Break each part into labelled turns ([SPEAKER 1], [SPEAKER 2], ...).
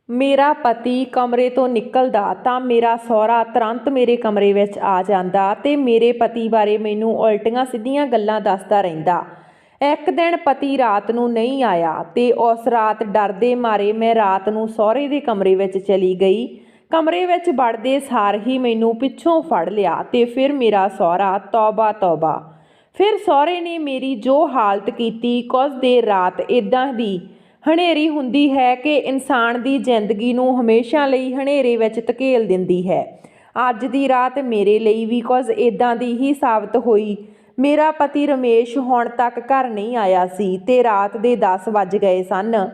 [SPEAKER 1] ਮੇਰਾ ਪਤੀ ਕਮਰੇ ਤੋਂ ਨਿਕਲਦਾ ਤਾਂ ਮੇਰਾ ਸਹੁਰਾ ਤੁਰੰਤ ਮੇਰੇ ਕਮਰੇ ਵਿੱਚ ਆ ਜਾਂਦਾ ਤੇ ਮੇਰੇ ਪਤੀ ਬਾਰੇ ਮੈਨੂੰ ਉਲਟੀਆਂ ਸਿੱਧੀਆਂ ਗੱਲਾਂ ਦੱਸਦਾ ਰਹਿੰਦਾ। ਇੱਕ ਦਿਨ ਪਤੀ ਰਾਤ ਨੂੰ ਨਹੀਂ ਆਇਆ ਤੇ ਉਸ ਰਾਤ ਡਰਦੇ ਮਾਰੇ ਮੈਂ ਰਾਤ ਨੂੰ ਸਹੁਰੇ ਦੇ ਕਮਰੇ ਵਿੱਚ ਚਲੀ ਗਈ। ਕਮਰੇ ਵਿੱਚ ਵੜਦੇ ਸਾਰ ਹੀ ਮੈਨੂੰ ਪਿੱਛੋਂ ਫੜ ਲਿਆ ਤੇ ਫਿਰ ਮੇਰਾ ਸਹੁਰਾ ਤੌਬਾ ਤੌਬਾ। ਫਿਰ ਸਹੁਰੇ ਨੇ ਮੇਰੀ ਜੋ ਹਾਲਤ ਕੀਤੀ, ਕੁਝ ਦੇਰ ਰਾਤ ਇੱਦਾਂ ਦੀ ਹਨੇਰੀ ਹੁੰਦੀ ਹੈ ਕਿ ਇਨਸਾਨ ਦੀ ਜ਼ਿੰਦਗੀ ਨੂੰ ਹਮੇਸ਼ਾ ਲਈ ਹਨੇਰੇ ਵਿੱਚ ਧਕੇਲ ਦਿੰਦੀ ਹੈ। ਅੱਜ ਦੀ ਰਾਤ ਮੇਰੇ ਲਈ ਵੀ ਕੁਝ ਇੱਦਾਂ ਦੀ ਹੀ ਸਾਬਤ ਹੋਈ। ਮੇਰਾ ਪਤੀ ਰਮੇਸ਼ ਹੁਣ ਤੱਕ ਘਰ ਨਹੀਂ ਆਇਆ ਸੀ ਤੇ ਰਾਤ ਦੇ 10 ਵੱਜ ਗਏ ਸਨ।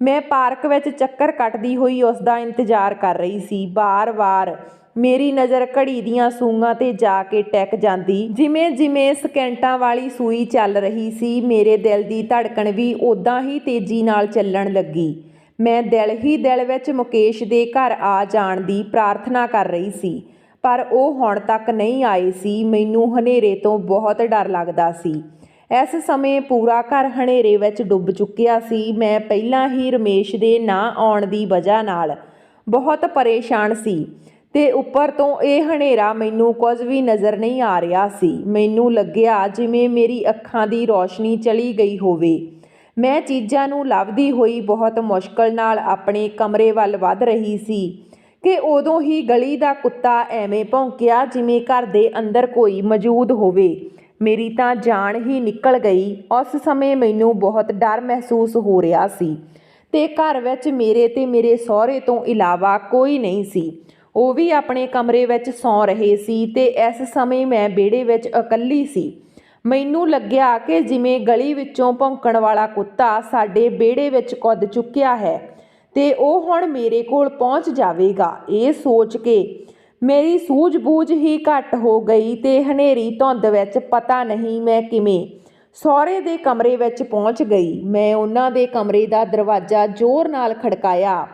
[SPEAKER 1] ਮੈਂ ਪਾਰਕ ਵਿੱਚ ਚੱਕਰ ਕੱਟਦੀ ਹੋਈ ਉਸ ਦਾ ਇੰਤਜ਼ਾਰ ਕਰ ਰਹੀ ਸੀ। ਵਾਰ-ਵਾਰ ਮੇਰੀ ਨਜ਼ਰ ਘੜੀ ਦੀਆਂ ਸੂਈਆਂ 'ਤੇ ਜਾ ਕੇ ਟਿਕ ਜਾਂਦੀ। ਜਿਵੇਂ ਜਿਵੇਂ ਸਕਿੰਟਾਂ ਵਾਲੀ ਸੂਈ ਚੱਲ ਰਹੀ ਸੀ, ਮੇਰੇ ਦਿਲ ਦੀ ਧੜਕਣ ਵੀ ਉੱਦਾਂ ਹੀ ਤੇਜ਼ੀ ਨਾਲ ਚੱਲਣ ਲੱਗੀ। ਮੈਂ ਦਿਲ ਹੀ ਦਿਲ ਵਿੱਚ ਮੁਕੇਸ਼ ਦੇ ਘਰ ਆ ਜਾਣ ਦੀ ਪ੍ਰਾਰਥਨਾ ਕਰ ਰਹੀ ਸੀ, ਪਰ ਉਹ ਹੁਣ ਤੱਕ ਨਹੀਂ ਆਏ ਸੀ। ਮੈਨੂੰ ਹਨੇਰੇ ਤੋਂ ਬਹੁਤ ਡਰ ਲੱਗਦਾ ਸੀ। ਇਸ ਸਮੇਂ ਪੂਰਾ ਘਰ ਹਨੇਰੇ ਵਿੱਚ ਡੁੱਬ ਚੁੱਕਿਆ ਸੀ। ਮੈਂ ਪਹਿਲਾਂ ਹੀ ਰਮੇਸ਼ ਦੇ ਨਾ ਆਉਣ ਦੀ ਵਜ੍ਹਾ ਨਾਲ ਬਹੁਤ ਪਰੇਸ਼ਾਨ ਸੀ ਤੇ ਉੱਪਰ ਤੋਂ ਇਹ ਹਨੇਰਾ ਮੈਨੂੰ ਕੁਝ ਵੀ ਨਜ਼ਰ ਨਹੀਂ ਆ ਰਿਹਾ ਸੀ। ਮੈਨੂੰ ਲੱਗਿਆ ਜਿਵੇਂ ਮੇਰੀ ਅੱਖਾਂ ਦੀ ਰੌਸ਼ਨੀ ਚਲੀ ਗਈ ਹੋਵੇ। ਮੈਂ ਚੀਜ਼ਾਂ ਨੂੰ ਲੱਭਦੀ ਹੋਈ ਬਹੁਤ ਮੁਸ਼ਕਲ ਨਾਲ ਆਪਣੇ ਕਮਰੇ ਵੱਲ ਵੱਧ ਰਹੀ ਸੀ ਕਿ ਉਦੋਂ ਹੀ ਗਲੀ ਦਾ ਕੁੱਤਾ ਐਵੇਂ ਭੌਂਕਿਆ ਜਿਵੇਂ ਘਰ ਦੇ ਅੰਦਰ ਕੋਈ ਮੌਜੂਦ ਹੋਵੇ। ਮੇਰੀ ਤਾਂ ਜਾਨ ਹੀ ਨਿਕਲ ਗਈ। ਉਸ ਸਮੇਂ ਮੈਨੂੰ ਬਹੁਤ ਡਰ ਮਹਿਸੂਸ ਹੋ ਰਿਹਾ ਸੀ ਤੇ ਘਰ ਵਿੱਚ ਮੇਰੇ ਤੇ ਮੇਰੇ ਸਹੁਰੇ ਤੋਂ ਇਲਾਵਾ ਕੋਈ ਨਹੀਂ ਸੀ। ਉਹ ਵੀ ਆਪਣੇ ਕਮਰੇ ਵਿੱਚ ਸੌਂ ਰਹੇ ਸੀ ਤੇ ਇਸ ਸਮੇਂ ਮੈਂ ਵਿਹੜੇ ਵਿੱਚ ਇਕੱਲੀ ਸੀ। ਮੈਨੂੰ ਲੱਗਿਆ ਕਿ ਜਿਵੇਂ ਗਲੀ ਵਿੱਚੋਂ ਭੌਂਕਣ ਵਾਲਾ ਕੁੱਤਾ ਸਾਡੇ ਵਿਹੜੇ ਵਿੱਚ ਕੁੱਦ ਚੁੱਕਿਆ ਹੈ ਤੇ ਉਹ ਹੁਣ ਮੇਰੇ ਕੋਲ ਪਹੁੰਚ ਜਾਵੇਗਾ। ਇਹ ਸੋਚ ਕੇ ਮੇਰੀ ਸੂਝ-ਬੂਝ ਹੀ ਘੱਟ ਹੋ ਗਈ ਤੇ ਹਨੇਰੀ ਧੁੰਦ ਵਿੱਚ ਪਤਾ ਨਹੀਂ ਮੈਂ ਕਿਵੇਂ ਸਹੁਰੇ ਦੇ ਕਮਰੇ ਵਿੱਚ ਪਹੁੰਚ ਗਈ। ਮੈਂ ਉਹਨਾਂ ਦੇ ਕਮਰੇ ਦਾ ਦਰਵਾਜ਼ਾ ਜ਼ੋਰ ਨਾਲ ਖੜਕਾਇਆ।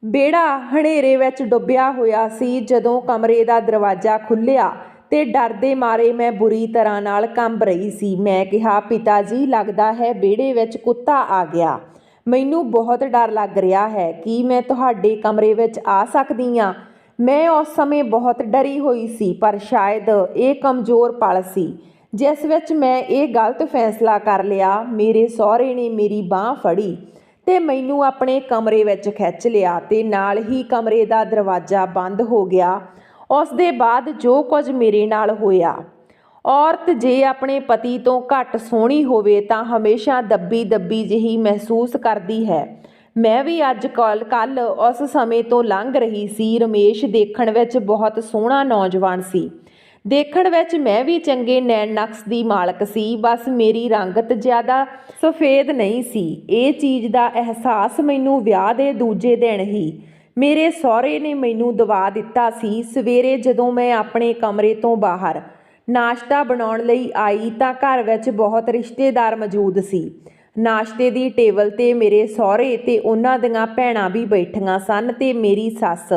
[SPEAKER 1] ਵਿਹੜਾ ਹਨੇਰੇ ਵਿੱਚ ਡੁੱਬਿਆ ਹੋਇਆ ਸੀ। ਜਦੋਂ ਕਮਰੇ ਦਾ ਦਰਵਾਜ਼ਾ ਖੁੱਲ੍ਹਿਆ ਤੇ ਡਰ ਦੇ ਮਾਰੇ ਮੈਂ ਬੁਰੀ ਤਰ੍ਹਾਂ ਨਾਲ ਕੰਬ ਰਹੀ ਸੀ। ਮੈਂ ਕਿਹਾ, ਪਿਤਾ ਜੀ, ਲੱਗਦਾ ਹੈ ਵਿਹੜੇ ਵਿੱਚ ਕੁੱਤਾ ਆ ਗਿਆ। ਮੈਨੂੰ ਬਹੁਤ ਡਰ ਲੱਗ ਰਿਹਾ ਹੈ। ਕੀ ਮੈਂ ਤੁਹਾਡੇ ਕਮਰੇ ਵਿੱਚ ਆ ਸਕਦੀ ਹਾਂ? ਮੈਂ ਉਸ ਸਮੇਂ ਬਹੁਤ ਡਰੀ ਹੋਈ ਸੀ, ਪਰ ਸ਼ਾਇਦ ਇਹ ਕਮਜ਼ੋਰ ਪਲ ਸੀ ਜਿਸ ਵਿੱਚ ਮੈਂ ਇਹ ਗਲਤ ਫੈਸਲਾ ਕਰ ਲਿਆ। ਮੇਰੇ ਸਹੁਰੇ ਨੇ ਮੇਰੀ ਬਾਂਹ ਫੜੀ ਤੇ ਮੈਨੂੰ ਆਪਣੇ ਕਮਰੇ ਵਿੱਚ ਖਿੱਚ ਲਿਆ ਤੇ ਨਾਲ ਹੀ ਕਮਰੇ ਦਾ ਦਰਵਾਜ਼ਾ ਬੰਦ ਹੋ ਗਿਆ। ਉਸ ਦੇ ਬਾਅਦ ਜੋ ਕੁਝ ਮੇਰੇ ਨਾਲ ਹੋਇਆ। ਔਰਤ ਜੇ ਆਪਣੇ ਪਤੀ ਤੋਂ ਘੱਟ ਸੋਹਣੀ ਹੋਵੇ ਤਾਂ ਹਮੇਸ਼ਾ ਦੱਬੀ ਦੱਬੀ ਜਿਹੀ ਮਹਿਸੂਸ ਕਰਦੀ ਹੈ। ਮੈਂ ਵੀ ਅੱਜ ਕੱਲ੍ਹ ਉਸ ਸਮੇਂ ਤੋਂ ਲੰਘ ਰਹੀ ਸੀ। ਰਮੇਸ਼ ਦੇਖਣ ਵਿੱਚ ਬਹੁਤ ਸੋਹਣਾ ਨੌਜਵਾਨ ਸੀ। ਦੇਖਣ ਵਿੱਚ ਮੈਂ ਵੀ ਚੰਗੇ ਨੈਣ ਨਕਸ਼ ਦੀ ਮਾਲਕ ਸੀ। ਬਸ ਮੇਰੀ ਰੰਗਤ ਜ਼ਿਆਦਾ ਸਫੇਦ ਨਹੀਂ ਸੀ। ਇਹ ਚੀਜ਼ ਦਾ ਅਹਿਸਾਸ ਮੈਨੂੰ ਵਿਆਹ ਦੇ ਦੂਜੇ ਦਿਨ ਹੀ ਮੇਰੇ ਸਹੁਰੇ ਨੇ ਮੈਨੂੰ ਦਵਾ ਦਿੱਤਾ ਸੀ। ਸਵੇਰੇ ਜਦੋਂ ਮੈਂ ਆਪਣੇ ਕਮਰੇ ਤੋਂ ਬਾਹਰ ਨਾਸ਼ਤਾ ਬਣਾਉਣ ਲਈ ਆਈ ਤਾਂ ਘਰ ਵਿੱਚ ਬਹੁਤ ਰਿਸ਼ਤੇਦਾਰ ਮੌਜੂਦ ਸੀ। ਨਾਸ਼ਤੇ ਦੀ ਟੇਬਲ 'ਤੇ ਮੇਰੇ ਸਹੁਰੇ ਤੇ ਉਹਨਾਂ ਦੀਆਂ ਭੈਣਾਂ ਵੀ ਬੈਠੀਆਂ ਸਨ ਤੇ ਮੇਰੀ ਸੱਸ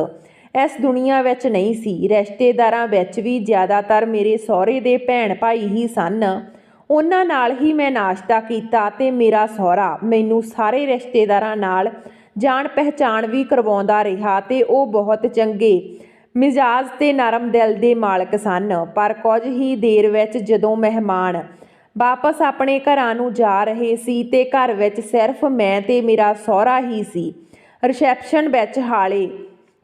[SPEAKER 1] ਇਸ ਦੁਨੀਆ ਵਿੱਚ ਨਹੀਂ ਸੀ। ਰਿਸ਼ਤੇਦਾਰਾਂ ਵਿੱਚ ਵੀ ਜ਼ਿਆਦਾਤਰ ਮੇਰੇ ਸਹੁਰੇ ਦੇ ਭੈਣ ਭਾਈ ਹੀ ਸਨ। ਉਹਨਾਂ ਨਾਲ ਹੀ ਮੈਂ ਨਾਸ਼ਤਾ ਕੀਤਾ ਤੇ ਮੇਰਾ ਸਹੁਰਾ ਮੈਨੂੰ ਸਾਰੇ ਰਿਸ਼ਤੇਦਾਰਾਂ ਨਾਲ ਜਾਣ ਪਹਿਚਾਣ ਵੀ ਕਰਵਾਉਂਦਾ ਰਿਹਾ ਤੇ ਉਹ ਬਹੁਤ ਚੰਗੇ ਮਿਜ਼ਾਜ ਤੇ ਨਰਮ ਦਿਲ ਦੇ ਮਾਲਕ ਸਨ। ਪਰ ਕੁਝ ਹੀ ਦੇਰ ਵਿੱਚ ਜਦੋਂ ਮਹਿਮਾਨ ਵਾਪਸ ਆਪਣੇ ਘਰਾਂ ਨੂੰ ਜਾ ਰਹੇ ਸੀ ਤੇ ਘਰ ਵਿੱਚ ਸਿਰਫ ਮੈਂ ਤੇ ਮੇਰਾ ਸਹੁਰਾ ਹੀ ਸੀ। ਰਿਸੈਪਸ਼ਨ ਵਿੱਚ ਹਾਲੇ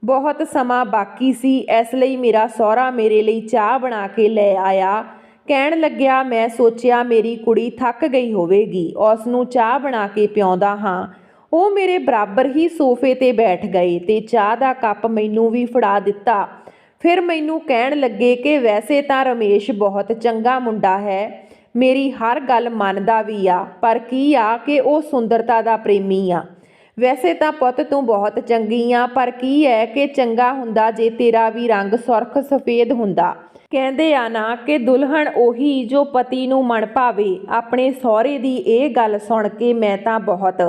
[SPEAKER 1] ਬਹੁਤ ਸਮਾਂ ਬਾਕੀ ਸੀ, ਇਸ ਲਈ ਮੇਰਾ ਸਹੁਰਾ ਮੇਰੇ ਲਈ ਚਾਹ ਬਣਾ ਕੇ ਲੈ ਆਇਆ। ਕਹਿਣ ਲੱਗਿਆ, ਮੈਂ ਸੋਚਿਆ ਮੇਰੀ ਕੁੜੀ ਥੱਕ ਗਈ ਹੋਵੇਗੀ, ਉਸ ਨੂੰ ਚਾਹ ਬਣਾ ਕੇ ਪਿਆਉਂਦਾ ਹਾਂ। ਉਹ ਮੇਰੇ ਬਰਾਬਰ ਹੀ ਸੋਫੇ 'ਤੇ ਬੈਠ ਗਏ ਤੇ ਚਾਹ ਦਾ ਕੱਪ ਮੈਨੂੰ ਵੀ ਫੜਾ ਦਿੱਤਾ। ਫਿਰ ਮੈਨੂੰ ਕਹਿਣ ਲੱਗੇ ਕਿ ਵੈਸੇ ਤਾਂ ਰਮੇਸ਼ ਬਹੁਤ ਚੰਗਾ ਮੁੰਡਾ ਹੈ, ਮੇਰੀ ਹਰ ਗੱਲ ਮੰਨਦਾ ਵੀ ਆ, ਪਰ ਕੀ ਆ ਕਿ ਉਹ ਸੁੰਦਰਤਾ ਦਾ ਪ੍ਰੇਮੀ ਆ। ਵੈਸੇ ਤਾਂ ਪੁੱਤ ਤੂੰ ਬਹੁਤ ਚੰਗੀ ਆ, ਪਰ ਕੀ ਹੈ ਕਿ ਚੰਗਾ ਹੁੰਦਾ ਜੇ ਤੇਰਾ ਵੀ ਰੰਗ ਸੁਰਖ ਸਫੇਦ ਹੁੰਦਾ। ਕਹਿੰਦੇ ਆ ਨਾ ਕਿ ਦੁਲਹਨ ਉਹੀ ਜੋ ਪਤੀ ਨੂੰ ਮਨ ਭਾਵੇ। ਆਪਣੇ ਸਹੁਰੇ ਦੀ ਇਹ ਗੱਲ ਸੁਣ ਕੇ ਮੈਂ ਤਾਂ ਬਹੁਤ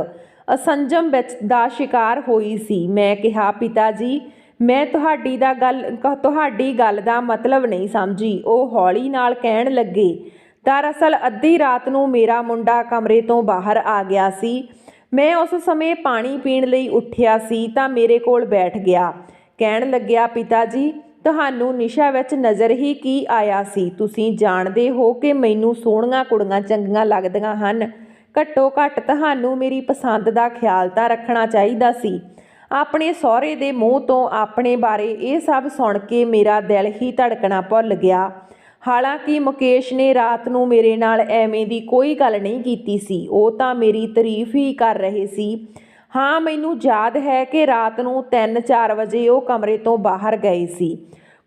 [SPEAKER 1] ਅਸੰਜਮ ਵਿੱਚ ਦਾ ਸ਼ਿਕਾਰ ਹੋਈ ਸੀ। ਮੈਂ ਕਿਹਾ, ਪਿਤਾ ਜੀ, ਮੈਂ ਤੁਹਾਡੀ ਗੱਲ ਦਾ ਮਤਲਬ ਨਹੀਂ ਸਮਝੀ। ਉਹ ਹੌਲੀ ਨਾਲ ਕਹਿਣ ਲੱਗੇ, ਦਰਅਸਲ ਅੱਧੀ ਰਾਤ ਨੂੰ ਮੇਰਾ ਮੁੰਡਾ ਕਮਰੇ ਤੋਂ ਬਾਹਰ ਆ ਗਿਆ ਸੀ। ਮੈਂ ਉਸ ਸਮੇਂ ਪਾਣੀ ਪੀਣ ਲਈ ਉੱਠਿਆ ਸੀ ਤਾਂ ਮੇਰੇ ਕੋਲ ਬੈਠ ਗਿਆ। ਕਹਿਣ ਲੱਗਿਆ, ਪਿਤਾ ਜੀ, ਤੁਹਾਨੂੰ ਨਿਸ਼ਾ ਵਿੱਚ ਨਜ਼ਰ ਹੀ ਕੀ ਆਇਆ ਸੀ? ਤੁਸੀਂ ਜਾਣਦੇ ਹੋ ਕਿ ਮੈਨੂੰ ਸੋਹਣੀਆਂ ਕੁੜੀਆਂ ਚੰਗੀਆਂ ਲੱਗਦੀਆਂ ਹਨ। ਘੱਟੋ ਘੱਟ ਤੁਹਾਨੂੰ ਮੇਰੀ ਪਸੰਦ ਦਾ ਖਿਆਲ ਤਾਂ ਰੱਖਣਾ ਚਾਹੀਦਾ ਸੀ। ਆਪਣੇ ਸਹੁਰੇ ਦੇ ਮੂੰਹ ਤੋਂ ਆਪਣੇ ਬਾਰੇ ਇਹ ਸਭ ਸੁਣ ਕੇ ਮੇਰਾ ਦਿਲ ਹੀ ਧੜਕਣਾ ਭੁੱਲ ਗਿਆ। ਹਾਲਾਂਕਿ ਮੁਕੇਸ਼ ਨੇ ਰਾਤ ਨੂੰ ਮੇਰੇ ਨਾਲ ਐਵੇਂ ਦੀ ਕੋਈ ਗੱਲ ਨਹੀਂ ਕੀਤੀ ਸੀ, ਉਹ ਤਾਂ ਮੇਰੀ ਤਾਰੀਫ ਹੀ ਕਰ ਰਹੇ ਸੀ। ਹਾਂ, ਮੈਨੂੰ ਯਾਦ ਹੈ ਕਿ ਰਾਤ ਨੂੰ 3-4 ਵਜੇ ਉਹ ਕਮਰੇ ਤੋਂ ਬਾਹਰ ਗਏ ਸੀ।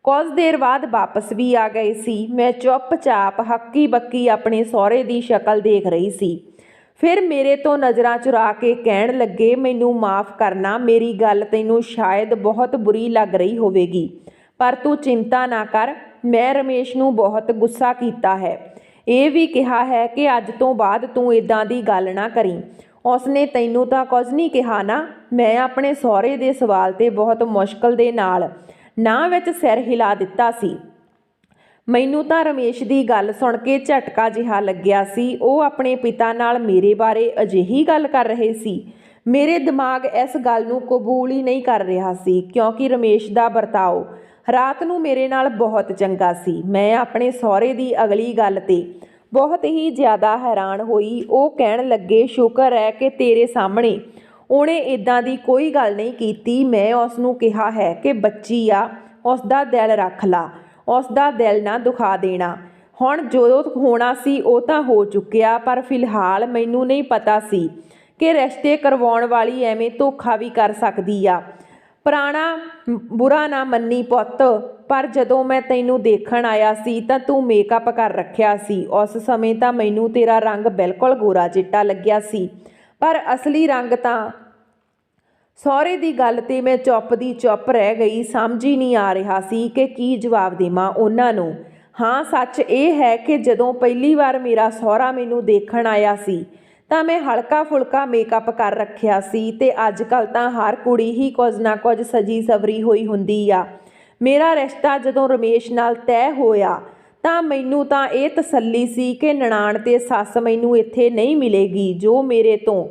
[SPEAKER 1] ਕੁਝ ਦੇਰ ਬਾਅਦ ਵਾਪਸ ਵੀ ਆ ਗਏ ਸੀ। ਮੈਂ ਚੁੱਪਚਾਪ ਹੱਕੀ ਬੱਕੀ ਆਪਣੇ ਸਹੁਰੇ ਦੀ ਸ਼ਕਲ ਦੇਖ ਰਹੀ ਸੀ। ਫਿਰ ਮੇਰੇ ਤੋਂ ਨਜ਼ਰਾਂ ਚੁਰਾ ਕੇ ਕਹਿਣ ਲੱਗੇ, ਮੈਨੂੰ ਮਾफ़ ਕਰਨਾ, ਮੇਰੀ ਗੱਲ ਤੈਨੂੰ ਸ਼ਾਇਦ ਬਹੁਤ ਬੁਰੀ ਲੱਗ ਰਹੀ ਹੋਵੇਗੀ, ਪਰ ਤੂੰ ਚਿੰਤਾ ਨਾ ਕਰ, ਮੈਂ ਰਮੇਸ਼ ਨੂੰ ਬਹੁਤ ਗੁੱਸਾ ਕੀਤਾ ਹੈ। ਇਹ ਵੀ ਕਿਹਾ ਹੈ ਕਿ ਅੱਜ ਤੋਂ ਬਾਅਦ ਤੂੰ ਇੱਦਾਂ ਦੀ ਗੱਲ ਨਾ ਕਰੀਂ। ਉਸਨੇ ਤੈਨੂੰ ਤਾਂ ਕੁਝ ਨਹੀਂ ਕਿਹਾ ਨਾ? ਮੈਂ ਆਪਣੇ ਸਹੁਰੇ ਦੇ ਸਵਾਲ 'ਤੇ ਬਹੁਤ ਮੁਸ਼ਕਲ ਦੇ ਨਾਲ ਨਾਂਹ ਵਿੱਚ ਸਿਰ ਹਿਲਾ ਦਿੱਤਾ ਸੀ। ਮੈਨੂੰ ਤਾਂ ਰਮੇਸ਼ ਦੀ ਗੱਲ ਸੁਣ ਕੇ ਝਟਕਾ ਜਿਹਾ ਲੱਗਿਆ ਸੀ। ਉਹ ਆਪਣੇ ਪਿਤਾ ਨਾਲ ਮੇਰੇ ਬਾਰੇ ਅਜਿਹੀ ਗੱਲ ਕਰ ਰਹੇ ਸੀ। ਮੇਰੇ ਦਿਮਾਗ ਇਸ ਗੱਲ ਨੂੰ ਕਬੂਲ ਹੀ ਨਹੀਂ ਕਰ ਰਿਹਾ ਸੀ, ਕਿਉਂਕਿ ਰਮੇਸ਼ ਦਾ ਵਰਤਾਓ ਰਾਤ ਨੂੰ ਮੇਰੇ ਨਾਲ ਬਹੁਤ ਚੰਗਾ ਸੀ। ਮੈਂ ਆਪਣੇ ਸਹੁਰੇ ਦੀ ਅਗਲੀ ਗੱਲ 'ਤੇ ਬਹੁਤ ਹੀ ਜ਼ਿਆਦਾ ਹੈਰਾਨ ਹੋਈ। ਉਹ ਕਹਿਣ ਲੱਗੇ, ਸ਼ੁਕਰ ਹੈ ਕਿ ਤੇਰੇ ਸਾਹਮਣੇ ਉਹਨੇ ਇੱਦਾਂ ਦੀ ਕੋਈ ਗੱਲ ਨਹੀਂ ਕੀਤੀ। ਮੈਂ ਉਸ ਨੂੰ ਕਿਹਾ ਹੈ ਕਿ ਬੱਚੀ ਆ, ਉਸ ਦਾ ਦਿਲ ਰੱਖ ਲਾ, ਉਸ ਦਾ ਦਿਲ ਨਾ ਦੁਖਾ ਦੇਣਾ। ਹੁਣ ਜੋ ਹੋਣਾ ਸੀ ਉਹ ਤਾਂ ਹੋ ਚੁੱਕਿਆ, ਪਰ ਫਿਲਹਾਲ ਮੈਨੂੰ ਨਹੀਂ ਪਤਾ ਸੀ ਕਿ ਰਿਸ਼ਤੇ ਕਰਵਾਉਣ ਵਾਲੀ ਐਵੇਂ ਧੋਖਾ ਵੀ ਕਰ ਸਕਦੀ ਆ। ਪੁਰਾਣਾ ਬੁਰਾ ਨਾ ਮੰਨੀ ਪੁੱਤ, ਪਰ ਜਦੋਂ ਮੈਂ ਤੈਨੂੰ ਦੇਖਣ ਆਇਆ ਸੀ ਤਾਂ ਤੂੰ ਮੇਕਅਪ ਕਰ ਰੱਖਿਆ ਸੀ। ਉਸ ਸਮੇਂ ਤਾਂ ਮੈਨੂੰ ਤੇਰਾ ਰੰਗ ਬਿਲਕੁਲ ਗੋਰਾ ਚਿੱਟਾ ਲੱਗਿਆ ਸੀ, ਪਰ ਅਸਲੀ ਰੰਗ ਤਾਂ। ਸਹੁਰੇ ਦੀ ਗੱਲ 'ਤੇ ਮੈਂ ਚੁੱਪ ਦੀ ਚੁੱਪ ਰਹਿ ਗਈ। ਸਮਝ ਹੀ ਨਹੀਂ ਆ ਰਿਹਾ ਸੀ ਕਿ ਕੀ ਜਵਾਬ ਦੇਵਾਂ ਉਹਨਾਂ ਨੂੰ। ਹਾਂ, ਸੱਚ ਇਹ ਹੈ ਕਿ ਜਦੋਂ ਪਹਿਲੀ ਵਾਰ ਮੇਰਾ ਸਹੁਰਾ ਮੈਨੂੰ ਦੇਖਣ ਆਇਆ ਸੀ ਤਾਂ ਮੈਂ ਹਲਕਾ ਫੁਲਕਾ ਮੇਕਅਪ ਕਰ ਰੱਖਿਆ ਸੀ, ਤੇ ਅੱਜ ਕੱਲ੍ਹ ਤਾਂ ਹਰ ਕੁੜੀ ਹੀ ਕੁਝ ਨਾ ਕੁਝ ਸਜੀ ਸਵਰੀ ਹੋਈ ਹੁੰਦੀ ਆ। ਮੇਰਾ ਰਿਸ਼ਤਾ ਜਦੋਂ ਰਮੇਸ਼ ਨਾਲ ਤੈਅ ਹੋਇਆ ਤਾਂ ਮੈਨੂੰ ਤਾਂ ਇਹ ਤਸੱਲੀ ਸੀ ਕਿ ਨਨਾਣ ਤੇ ਸੱਸ ਮੈਨੂੰ ਇੱਥੇ ਨਹੀਂ ਮਿਲੇਗੀ ਜੋ ਮੇਰੇ ਤੋਂ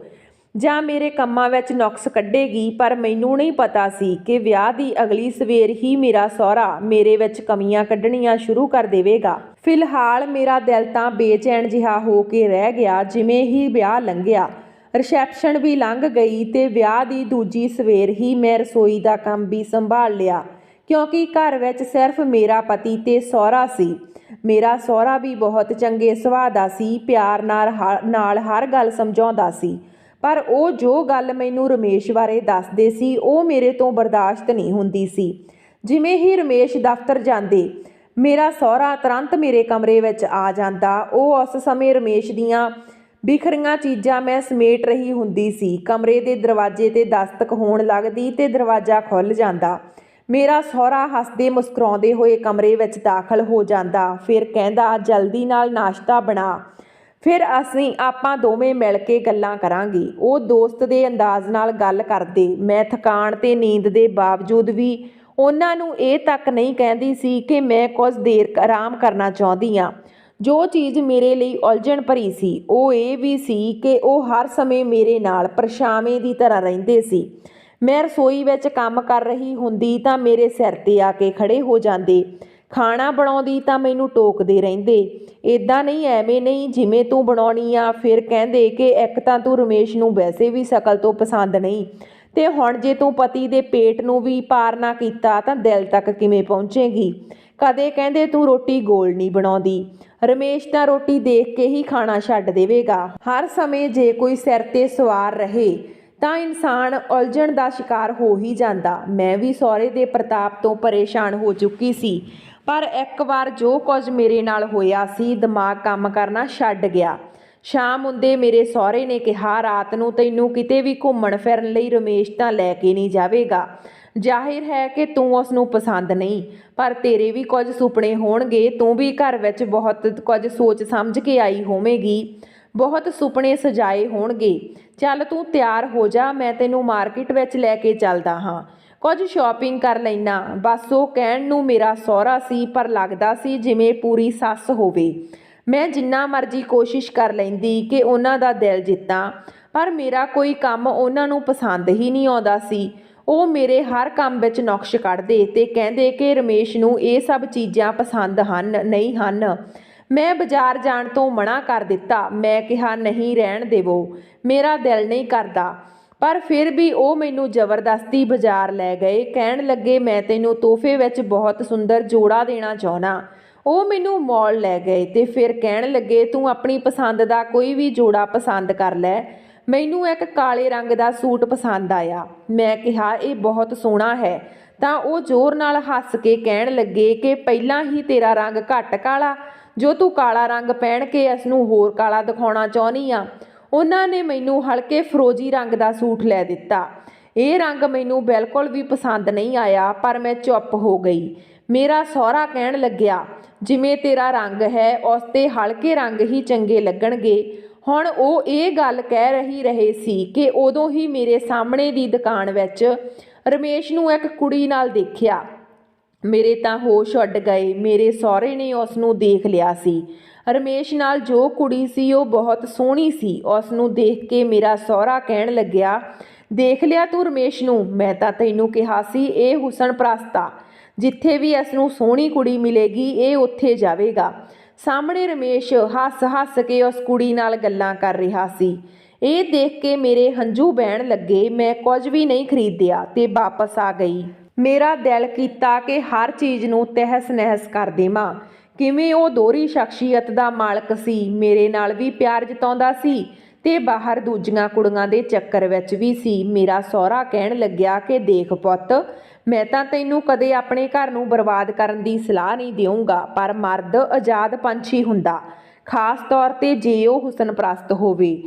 [SPEAKER 1] ਜਾਂ ਮੇਰੇ ਕੰਮਾਂ ਵਿੱਚ ਨੁਕਸ ਕੱਢੇਗੀ, ਪਰ ਮੈਨੂੰ ਨਹੀਂ ਪਤਾ ਸੀ ਕਿ ਵਿਆਹ ਦੀ ਅਗਲੀ ਸਵੇਰ ਹੀ ਮੇਰਾ ਸਹੁਰਾ ਮੇਰੇ ਵਿੱਚ ਕਮੀਆਂ ਕੱਢਣੀਆਂ ਸ਼ੁਰੂ ਕਰ ਦੇਵੇਗਾ। ਫਿਲਹਾਲ ਮੇਰਾ ਦਿਲ ਤਾਂ ਬੇਚੈਨ ਜਿਹਾ ਹੋ ਕੇ ਰਹਿ ਗਿਆ। ਜਿਵੇਂ ਹੀ ਵਿਆਹ ਲੰਘਿਆ, ਰਿਸੈਪਸ਼ਨ ਵੀ ਲੰਘ ਗਈ ਤੇ ਵਿਆਹ ਦੀ ਦੂਜੀ ਸਵੇਰ ਹੀ ਮੈਂ ਰਸੋਈ ਦਾ ਕੰਮ ਵੀ ਸੰਭਾਲ ਲਿਆ, ਕਿਉਂਕਿ ਘਰ ਵਿੱਚ ਸਿਰਫ ਮੇਰਾ ਪਤੀ ਤੇ ਸਹੁਰਾ ਸੀ। ਮੇਰਾ ਸਹੁਰਾ ਵੀ ਬਹੁਤ ਚੰਗੇ ਸੁਭਾਅ ਦਾ ਸੀ, ਪਿਆਰ ਨਾਲ ਹਰ ਗੱਲ ਸਮਝਾਉਂਦਾ ਸੀ, ਪਰ ਉਹ ਜੋ ਗੱਲ ਮੈਨੂੰ ਰਮੇਸ਼ ਬਾਰੇ ਦੱਸਦੇ ਸੀ ਉਹ ਮੇਰੇ ਤੋਂ ਬਰਦਾਸ਼ਤ ਨਹੀਂ ਹੁੰਦੀ ਸੀ। ਜਿਵੇਂ ਹੀ ਰਮੇਸ਼ ਦਫ਼ਤਰ ਜਾਂਦੇ, ਮੇਰਾ ਸਹੁਰਾ ਤੁਰੰਤ ਮੇਰੇ ਕਮਰੇ ਵਿੱਚ ਆ ਜਾਂਦਾ। ਉਹ ਉਸ ਸਮੇਂ ਰਮੇਸ਼ ਦੀਆਂ ਬਿਖਰੀਆਂ ਚੀਜ਼ਾਂ ਮੈਂ ਸਮੇਟ ਰਹੀ ਹੁੰਦੀ ਸੀ। ਕਮਰੇ ਦੇ ਦਰਵਾਜ਼ੇ 'ਤੇ ਦਸਤਕ ਹੋਣ ਲੱਗਦੀ ਤੇ ਦਰਵਾਜ਼ਾ ਖੁੱਲ੍ਹ ਜਾਂਦਾ। ਮੇਰਾ ਸਹੁਰਾ ਹੱਸਦੇ ਮੁਸਕਰਾਉਂਦੇ ਹੋਏ ਕਮਰੇ ਵਿੱਚ ਦਾਖਲ ਹੋ ਜਾਂਦਾ। ਫਿਰ ਕਹਿੰਦਾ, ਜਲਦੀ ਨਾਲ ਨਾਸ਼ਤਾ ਬਣਾ, ਫਿਰ ਆਪਾਂ ਦੋਵੇਂ ਮਿਲ ਕੇ ਗੱਲਾਂ ਕਰਾਂਗੇ। ਉਹ ਦੋਸਤ ਦੇ ਅੰਦਾਜ਼ ਨਾਲ ਗੱਲ ਕਰਦੇ। ਮੈਂ ਥਕਾਨ ਤੇ ਨੀਂਦ ਦੇ ਬਾਵਜੂਦ ਵੀ ਉਹਨਾਂ ਨੂੰ ਇਹ ਤੱਕ ਨਹੀਂ ਕਹਿੰਦੀ ਸੀ ਕਿ ਮੈਂ ਕੁਝ ਦੇਰ ਆਰਾਮ ਕਰਨਾ ਚਾਹੁੰਦੀ ਹਾਂ। ਜੋ ਚੀਜ਼ ਮੇਰੇ ਲਈ ਉਲਝਣ ਭਰੀ ਸੀ ਉਹ ਇਹ ਵੀ ਸੀ ਕਿ ਉਹ ਹਰ ਸਮੇਂ ਮੇਰੇ ਨਾਲ ਪਰਛਾਵੇਂ ਦੀ ਤਰ੍ਹਾਂ ਰਹਿੰਦੇ ਸੀ। ਮੈਂ ਰਸੋਈ ਵਿੱਚ ਕੰਮ ਕਰ ਰਹੀ ਹੁੰਦੀ ਤਾਂ ਮੇਰੇ ਸਿਰ 'ਤੇ ਆ ਕੇ ਖੜੇ ਹੋ ਜਾਂਦੇ। ਖਾਣਾ ਬਣਾਉਂਦੀ ਤਾਂ ਮੈਨੂੰ ਟੋਕਦੇ ਰਹਿੰਦੇ, ਇੱਦਾਂ ਨਹੀਂ, ਐਵੇਂ ਨਹੀਂ ਜਿਵੇਂ ਤੂੰ ਬਣਾਉਣੀ ਆ। ਫਿਰ ਕਹਿੰਦੇ ਕਿ ਇੱਕ ਤਾਂ ਤੂੰ ਰਮੇਸ਼ ਨੂੰ ਵੈਸੇ ਵੀ ਸ਼ਕਲ ਤੋਂ ਪਸੰਦ ਨਹੀਂ, ਤੇ ਹੁਣ ਜੇ ਤੂੰ ਪਤੀ ਦੇ ਪੇਟ ਨੂੰ ਵੀ ਪਾਰ ਨਾ ਕੀਤਾ ਤਾਂ ਦਿਲ ਤੱਕ ਕਿਵੇਂ ਪਹੁੰਚੇਗੀ। ਕਦੇ ਕਹਿੰਦੇ ਤੂੰ ਰੋਟੀ ਗੋਲ ਨਹੀਂ ਬਣਾਉਂਦੀ, ਰਮੇਸ਼ ਤਾਂ ਰੋਟੀ ਦੇਖ ਕੇ ਹੀ ਖਾਣਾ ਛੱਡ ਦੇਵੇਗਾ। ਹਰ ਸਮੇਂ ਜੇ ਕੋਈ ਸਿਰ 'ਤੇ ਸਵਾਰ ਰਹੇ ਤਾਂ ਇਨਸਾਨ ਉਲਝਣ ਦਾ ਸ਼ਿਕਾਰ ਹੋ ਹੀ ਜਾਂਦਾ। ਮੈਂ ਵੀ ਸਹੁਰੇ ਦੇ ਪ੍ਰਤਾਪ ਤੋਂ ਪਰੇਸ਼ਾਨ ਹੋ ਚੁੱਕੀ ਸੀ, ਪਰ ਇੱਕ ਵਾਰ ਜੋ ਕੁਝ ਮੇਰੇ ਨਾਲ ਹੋਇਆ ਸੀ, ਦਿਮਾਗ ਕੰਮ ਕਰਨਾ ਛੱਡ ਗਿਆ। ਸ਼ਾਮ ਹੁੰਦੇ ਮੇਰੇ ਸਹੁਰੇ ਨੇ ਕਿਹਾ, ਰਾਤ ਨੂੰ ਤੈਨੂੰ ਕਿਤੇ ਵੀ ਘੁੰਮਣ ਫਿਰਨ ਲਈ ਰਮੇਸ਼ ਤਾਂ ਲੈ ਕੇ ਨਹੀਂ ਜਾਵੇਗਾ। ਜ਼ਾਹਿਰ ਹੈ ਕਿ ਤੂੰ ਉਸ ਨੂੰ ਪਸੰਦ ਨਹੀਂ, ਪਰ ਤੇਰੇ ਵੀ ਕੁਝ ਸੁਪਨੇ ਹੋਣਗੇ। ਤੂੰ ਵੀ ਘਰ ਵਿੱਚ ਬਹੁਤ ਕੁਝ ਸੋਚ ਸਮਝ ਕੇ ਆਈ ਹੋਵੇਂਗੀ, ਬਹੁਤ ਸੁਪਨੇ ਸਜਾਏ ਹੋਣਗੇ। ਚੱਲ ਤੂੰ ਤਿਆਰ ਹੋ ਜਾ, ਮੈਂ ਤੈਨੂੰ ਮਾਰਕੀਟ ਵਿੱਚ ਲੈ ਕੇ ਚੱਲਦਾ ਹਾਂ, ਕੁਝ ਸ਼ਾਪਿੰਗ ਕਰ ਲੈਣਾ। ਬਸ ਉਹ ਕਹਿਣ ਨੂੰ ਮੇਰਾ ਸਹੁਰਾ ਸੀ, ਪਰ ਲੱਗਦਾ ਸੀ ਜਿਵੇਂ ਪੂਰੀ ਸੱਸ ਹੋਵੇ। ਮੈਂ ਜਿੰਨਾ ਮਰਜ਼ੀ ਕੋਸ਼ਿਸ਼ ਕਰ ਲੈਂਦੀ ਕਿ ਉਹਨਾਂ ਦਾ ਦਿਲ ਜਿੱਤਾਂ, ਪਰ ਮੇਰਾ ਕੋਈ ਕੰਮ ਉਹਨਾਂ ਨੂੰ ਪਸੰਦ ਹੀ ਨਹੀਂ ਆਉਂਦਾ ਸੀ। ਉਹ ਮੇਰੇ ਹਰ ਕੰਮ ਵਿੱਚ ਨੁਕਸ ਕੱਢਦੇ ਤੇ ਕਹਿੰਦੇ ਕਿ ਰਮੇਸ਼ ਨੂੰ ਇਹ ਸਭ ਚੀਜ਼ਾਂ ਪਸੰਦ ਨਹੀਂ ਹਨ। ਮੈਂ ਬਾਜ਼ਾਰ ਜਾਣ ਤੋਂ ਮਨ੍ਹਾ ਕਰ ਦਿੱਤਾ। ਮੈਂ ਕਿਹਾ ਨਹੀਂ ਰਹਿਣ ਦੇਵੋ, ਮੇਰਾ ਦਿਲ ਨਹੀਂ ਕਰਦਾ। ਪਰ ਫਿਰ ਵੀ ਉਹ ਮੈਨੂੰ ਜ਼ਬਰਦਸਤੀ ਬਾਜ਼ਾਰ ਲੈ ਗਏ। ਕਹਿਣ ਲੱਗੇ ਮੈਂ ਤੈਨੂੰ ਤੋਹਫੇ ਵਿੱਚ ਬਹੁਤ ਸੁੰਦਰ ਜੋੜਾ ਦੇਣਾ ਚਾਹੁੰਦਾ। ਉਹ ਮੈਨੂੰ ਮਾਲ ਲੈ ਗਏ ਤੇ ਫਿਰ ਕਹਿਣ ਲੱਗੇ ਤੂੰ ਆਪਣੀ ਪਸੰਦ ਦਾ ਕੋਈ ਵੀ ਜੋੜਾ ਪਸੰਦ ਕਰ ਲੈ। ਮੈਨੂੰ ਇੱਕ ਕਾਲੇ ਰੰਗ ਦਾ ਸੂਟ ਪਸੰਦ ਆਇਆ। ਮੈਂ ਕਿਹਾ ਇਹ ਬਹੁਤ ਸੋਹਣਾ ਹੈ। ਤਾਂ ਉਹ ਜ਼ੋਰ ਨਾਲ ਹੱਸ ਕੇ ਕਹਿਣ ਲੱਗੇ ਕਿ ਪਹਿਲਾਂ ਹੀ ਤੇਰਾ ਰੰਗ ਘੱਟ ਕਾਲਾ, ਜੋ ਤੂੰ ਕਾਲਾ ਰੰਗ ਪਹਿਨ ਕੇ ਇਸ ਨੂੰ ਹੋਰ ਕਾਲਾ ਦਿਖਾਉਣਾ ਚਾਹੁੰਦੀ ਆ। ਉਹਨਾਂ ਨੇ ਮੈਨੂੰ ਹਲਕੇ ਫਰੋਜੀ ਰੰਗ ਦਾ ਸੂਟ ਲੈ ਦਿੱਤਾ। ਇਹ ਰੰਗ ਮੈਨੂੰ ਬਿਲਕੁਲ ਵੀ ਪਸੰਦ ਨਹੀਂ ਆਇਆ, ਪਰ ਮੈਂ ਚੁੱਪ ਹੋ ਗਈ। ਮੇਰਾ ਸਹੁਰਾ ਕਹਿਣ ਲੱਗਿਆ ਜਿਵੇਂ ਤੇਰਾ ਰੰਗ ਹੈ ਉਸ 'ਤੇ ਹਲਕੇ ਰੰਗ ਹੀ ਚੰਗੇ ਲੱਗਣਗੇ। ਹੁਣ ਉਹ ਇਹ ਗੱਲ ਕਹਿ ਰਹੇ ਸੀ ਕਿ ਉਦੋਂ ਹੀ ਮੇਰੇ ਸਾਹਮਣੇ ਦੀ ਦੁਕਾਨ ਵਿੱਚ ਰਮੇਸ਼ ਨੂੰ ਇੱਕ ਕੁੜੀ ਨਾਲ ਦੇਖਿਆ। ਮੇਰੇ ਤਾਂ ਹੋਸ਼ ਉੱਡ ਗਏ। ਮੇਰੇ ਸਹੁਰੇ ਨੇ ਉਸ ਨੂੰ ਦੇਖ ਲਿਆ ਸੀ। ਰਮੇਸ਼ ਨਾਲ ਜੋ ਕੁੜੀ ਸੀ ਉਹ ਬਹੁਤ ਸੋਹਣੀ ਸੀ। ਉਸ ਨੂੰ ਦੇਖ ਕੇ ਮੇਰਾ ਸਹੁਰਾ ਕਹਿਣ ਲੱਗਿਆ ਦੇਖ ਲਿਆ ਤੂੰ ਰਮੇਸ਼ ਨੂੰ, ਮੈਂ ਤਾਂ ਤੈਨੂੰ ਕਿਹਾ ਸੀ ਇਹ ਹੁਸਨ ਪ੍ਰਸਤ ਆ। ਜਿੱਥੇ ਵੀ ਇਸ ਨੂੰ ਸੋਹਣੀ ਕੁੜੀ ਮਿਲੇਗੀ ਇਹ ਉੱਥੇ ਜਾਵੇਗਾ। ਸਾਹਮਣੇ ਰਮੇਸ਼ ਹੱਸ ਕੇ ਉਸ ਕੁੜੀ ਨਾਲ ਗੱਲਾਂ ਕਰ ਰਿਹਾ ਸੀ। ਇਹ ਦੇਖ ਕੇ ਮੇਰੇ ਹੰਝੂ ਵਹਿਣ ਲੱਗੇ। ਮੈਂ ਕੁਝ ਵੀ ਨਹੀਂ ਖਰੀਦਿਆ ਤੇ ਵਾਪਸ ਆ ਗਈ। ਮੇਰਾ ਦਿਲ ਕੀਤਾ ਕਿ ਹਰ ਚੀਜ਼ ਨੂੰ ਤਹਿਸ ਨਹਿਸ ਕਰ ਦੇਵਾਂ। ਕਿਵੇਂ ਉਹ ਦੋਹਰੀ ਸ਼ਖਸੀਅਤ ਦਾ ਮਾਲਕ ਸੀ, ਮੇਰੇ ਨਾਲ ਵੀ ਪਿਆਰ ਜਤਾਉਂਦਾ ਸੀ ਤੇ ਬਾਹਰ ਦੂਜੀਆਂ ਕੁੜੀਆਂ ਦੇ ਚੱਕਰ ਵਿੱਚ ਵੀ ਸੀ। ਮੇਰਾ ਸਹੁਰਾ ਕਹਿਣ ਲੱਗਿਆ ਕਿ ਦੇਖ ਪੁੱਤ, ਮੈਂ ਤਾਂ ਤੈਨੂੰ ਕਦੇ ਆਪਣੇ ਘਰ ਨੂੰ ਬਰਬਾਦ ਕਰਨ ਦੀ ਸਲਾਹ ਨਹੀਂ ਦੇਵਾਂਗਾ, ਪਰ ਮਰਦ ਆਜ਼ਾਦ ਪੰਛੀ ਹੁੰਦਾ, ਖਾਸ ਤੌਰ 'ਤੇ ਜੇ ਉਹ ਹੁਸਨ ਪ੍ਰਸਤ ਹੋਵੇ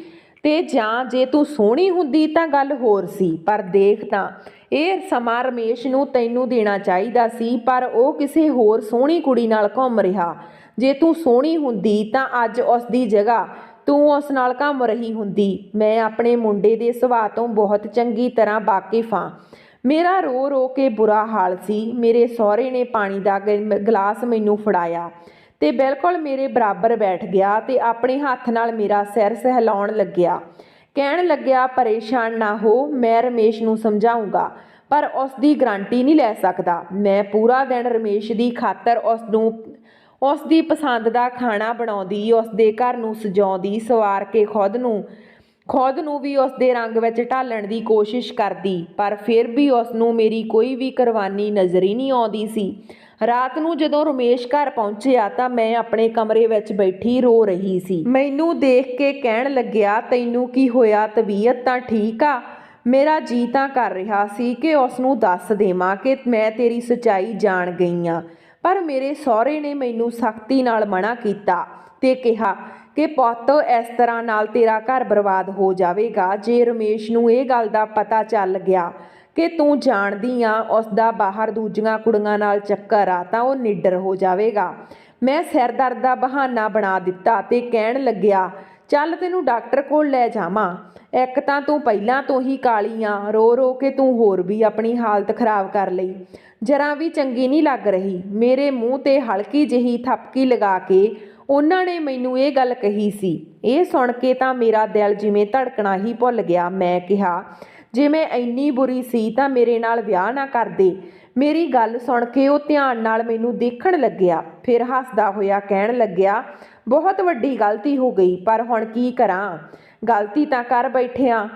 [SPEAKER 1] ਤੇ ਜਾਂ ਜੇ ਤੂੰ ਸੋਹਣੀ ਹੁੰਦੀ ਤਾਂ ਗੱਲ ਹੋਰ ਸੀ। ਪਰ ਦੇਖ ਤਾਂ ਇਹ ਸਮਾਂ ਰਮੇਸ਼ ਨੂੰ ਤੈਨੂੰ ਦੇਣਾ ਚਾਹੀਦਾ ਸੀ, ਪਰ ਉਹ ਕਿਸੇ ਹੋਰ ਸੋਹਣੀ ਕੁੜੀ ਨਾਲ ਘੁੰਮ ਰਿਹਾ। ਜੇ ਤੂੰ ਸੋਹਣੀ ਹੁੰਦੀ ਤਾਂ ਅੱਜ ਉਸ ਦੀ ਜਗ੍ਹਾ ਤੂੰ ਉਸ ਨਾਲ ਘੁੰਮ ਰਹੀ ਹੁੰਦੀ। ਮੈਂ ਆਪਣੇ ਮੁੰਡੇ ਦੇ ਸੁਭਾਅ ਤੋਂ ਬਹੁਤ ਚੰਗੀ ਤਰ੍ਹਾਂ ਵਾਕਿਫ ਹਾਂ। ਮੇਰਾ ਰੋ ਰੋ ਕੇ ਬੁਰਾ ਹਾਲ ਸੀ। ਮੇਰੇ ਸਹੁਰੇ ਨੇ ਪਾਣੀ ਦਾ ਗਲਾਸ ਮੈਨੂੰ ਫੜਾਇਆ ਤੇ ਬਿਲਕੁਲ ਮੇਰੇ ਬਰਾਬਰ ਬੈਠ ਗਿਆ ਤੇ ਆਪਣੇ ਹੱਥ ਨਾਲ ਮੇਰਾ ਸਿਰ ਸਹਿਲਾਉਣ ਲੱਗਿਆ। ਕਹਿਣ ਲੱਗਿਆ ਪਰੇਸ਼ਾਨ ਨਾ ਹੋ, ਮੈਂ ਰਮੇਸ਼ ਨੂੰ ਸਮਝਾਊਂਗਾ, ਪਰ ਉਸ ਦੀ ਗਰੰਟੀ ਨਹੀਂ ਲੈ ਸਕਦਾ। ਮੈਂ ਪੂਰਾ ਦਿਨ ਰਮੇਸ਼ ਦੀ ਖਾਤਰ ਉਸ ਦੀ ਪਸੰਦ ਦਾ ਖਾਣਾ ਬਣਾਉਂਦੀ, ਉਸ ਦੇ ਘਰ ਨੂੰ ਸਜਾਉਂਦੀ, ਸਵਾਰ ਕੇ ਖੁਦ ਨੂੰ ਵੀ ਉਸ ਦੇ ਰੰਗ ਵਿੱਚ ਢਾਲਣ ਦੀ ਕੋਸ਼ਿਸ਼ ਕਰਦੀ, ਪਰ ਫਿਰ ਵੀ ਉਸ ਨੂੰ ਮੇਰੀ ਕੋਈ ਵੀ ਕੁਰਬਾਨੀ ਨਜ਼ਰ ਹੀ ਨਹੀਂ ਆਉਂਦੀ ਸੀ। ਰਾਤ ਨੂੰ ਜਦੋਂ ਰਮੇਸ਼ ਘਰ ਪਹੁੰਚਿਆ ਤਾਂ ਮੈਂ ਆਪਣੇ ਕਮਰੇ ਵਿੱਚ ਬੈਠੀ ਰੋ ਰਹੀ ਸੀ। ਮੈਨੂੰ ਦੇਖ ਕੇ ਕਹਿਣ ਲੱਗਿਆ ਤੈਨੂੰ ਕੀ ਹੋਇਆ, ਤਬੀਅਤ ਤਾਂ ਠੀਕ ਆ? ਮੇਰਾ ਜੀ ਤਾਂ ਕਰ ਰਿਹਾ ਸੀ ਕਿ ਉਸ ਨੂੰ ਦੱਸ ਦੇਵਾਂ ਕਿ ਮੈਂ ਤੇਰੀ ਸੱਚਾਈ ਜਾਣ ਗਈ ਹਾਂ, ਪਰ ਮੇਰੇ ਸਹੁਰੇ ਨੇ ਮੈਨੂੰ ਸਖਤੀ ਨਾਲ ਮਨ੍ਹਾ ਕੀਤਾ ਤੇ ਕਿਹਾ ਕਿ ਪੁੱਤ ਇਸ ਤਰ੍ਹਾਂ ਨਾਲ ਤੇਰਾ ਘਰ ਬਰਬਾਦ ਹੋ ਜਾਵੇਗਾ। ਜੇ ਰਮੇਸ਼ ਨੂੰ ਇਹ ਗੱਲ ਦਾ ਪਤਾ ਚੱਲ ਗਿਆ ਕਿ ਤੂੰ ਜਾਣਦੀ ਆ ਉਸ ਦਾ ਬਾਹਰ ਦੂਜੀਆਂ ਕੁੜੀਆਂ ਨਾਲ ਚੱਕਰ ਆ ਤਾਂ ਉਹ ਨਿੱਡਰ ਹੋ ਜਾਵੇਗਾ। ਮੈਂ ਸਿਰ ਦਰਦ ਦਾ ਬਹਾਨਾ ਬਣਾ ਦਿੱਤਾ ਤੇ ਕਹਿਣ ਲੱਗਿਆ ਚੱਲ ਤੈਨੂੰ ਡਾਕਟਰ ਕੋਲ ਲੈ ਜਾਵਾਂ। ਇੱਕ ਤਾਂ ਤੂੰ ਪਹਿਲਾਂ ਤੋਂ ਹੀ ਕਾਲੀ ਆ, ਰੋ ਰੋ ਕੇ ਤੂੰ ਹੋਰ ਵੀ ਆਪਣੀ ਹਾਲਤ ਖਰਾਬ ਕਰ ਲਈ। ਜਰਾ ਵੀ ਚੰਗੀ ਨਹੀਂ ਲੱਗ ਰਹੀ। ਮੇਰੇ ਮੂੰਹ ਤੇ ਹਲਕੀ ਜਿਹੀ ਥਪਕੀ ਲਗਾ ਕੇ ਉਹਨਾਂ ਨੇ ਮੈਨੂੰ ਇਹ ਗੱਲ ਕਹੀ ਸੀ। ਇਹ ਸੁਣ ਕੇ ਤਾਂ ਮੇਰਾ ਦਿਲ ਜਿਵੇਂ ਧੜਕਣਾ ਹੀ ਭੁੱਲ ਗਿਆ। ਮੈਂ ਕਿਹਾ ਜੇ ਮੈਂ ਇੰਨੀ ਬੁਰੀ ਸੀ ਤਾਂ ਮੇਰੇ ਨਾਲ ਵਿਆਹ ਨਾ ਕਰਦੇ। ਮੇਰੀ ਗੱਲ ਸੁਣ ਕੇ ਉਹ ਧਿਆਨ ਨਾਲ ਮੈਨੂੰ ਦੇਖਣ ਲੱਗਿਆ, ਫਿਰ ਹੱਸਦਾ ਹੋਇਆ ਕਹਿਣ ਲੱਗਿਆ ਬਹੁਤ ਵੱਡੀ ਗਲਤੀ ਹੋ ਗਈ, ਪਰ ਹੁਣ ਕੀ ਕਰਾਂ, ਗਲਤੀ ਤਾਂ ਕਰ ਬੈਠਿਆ,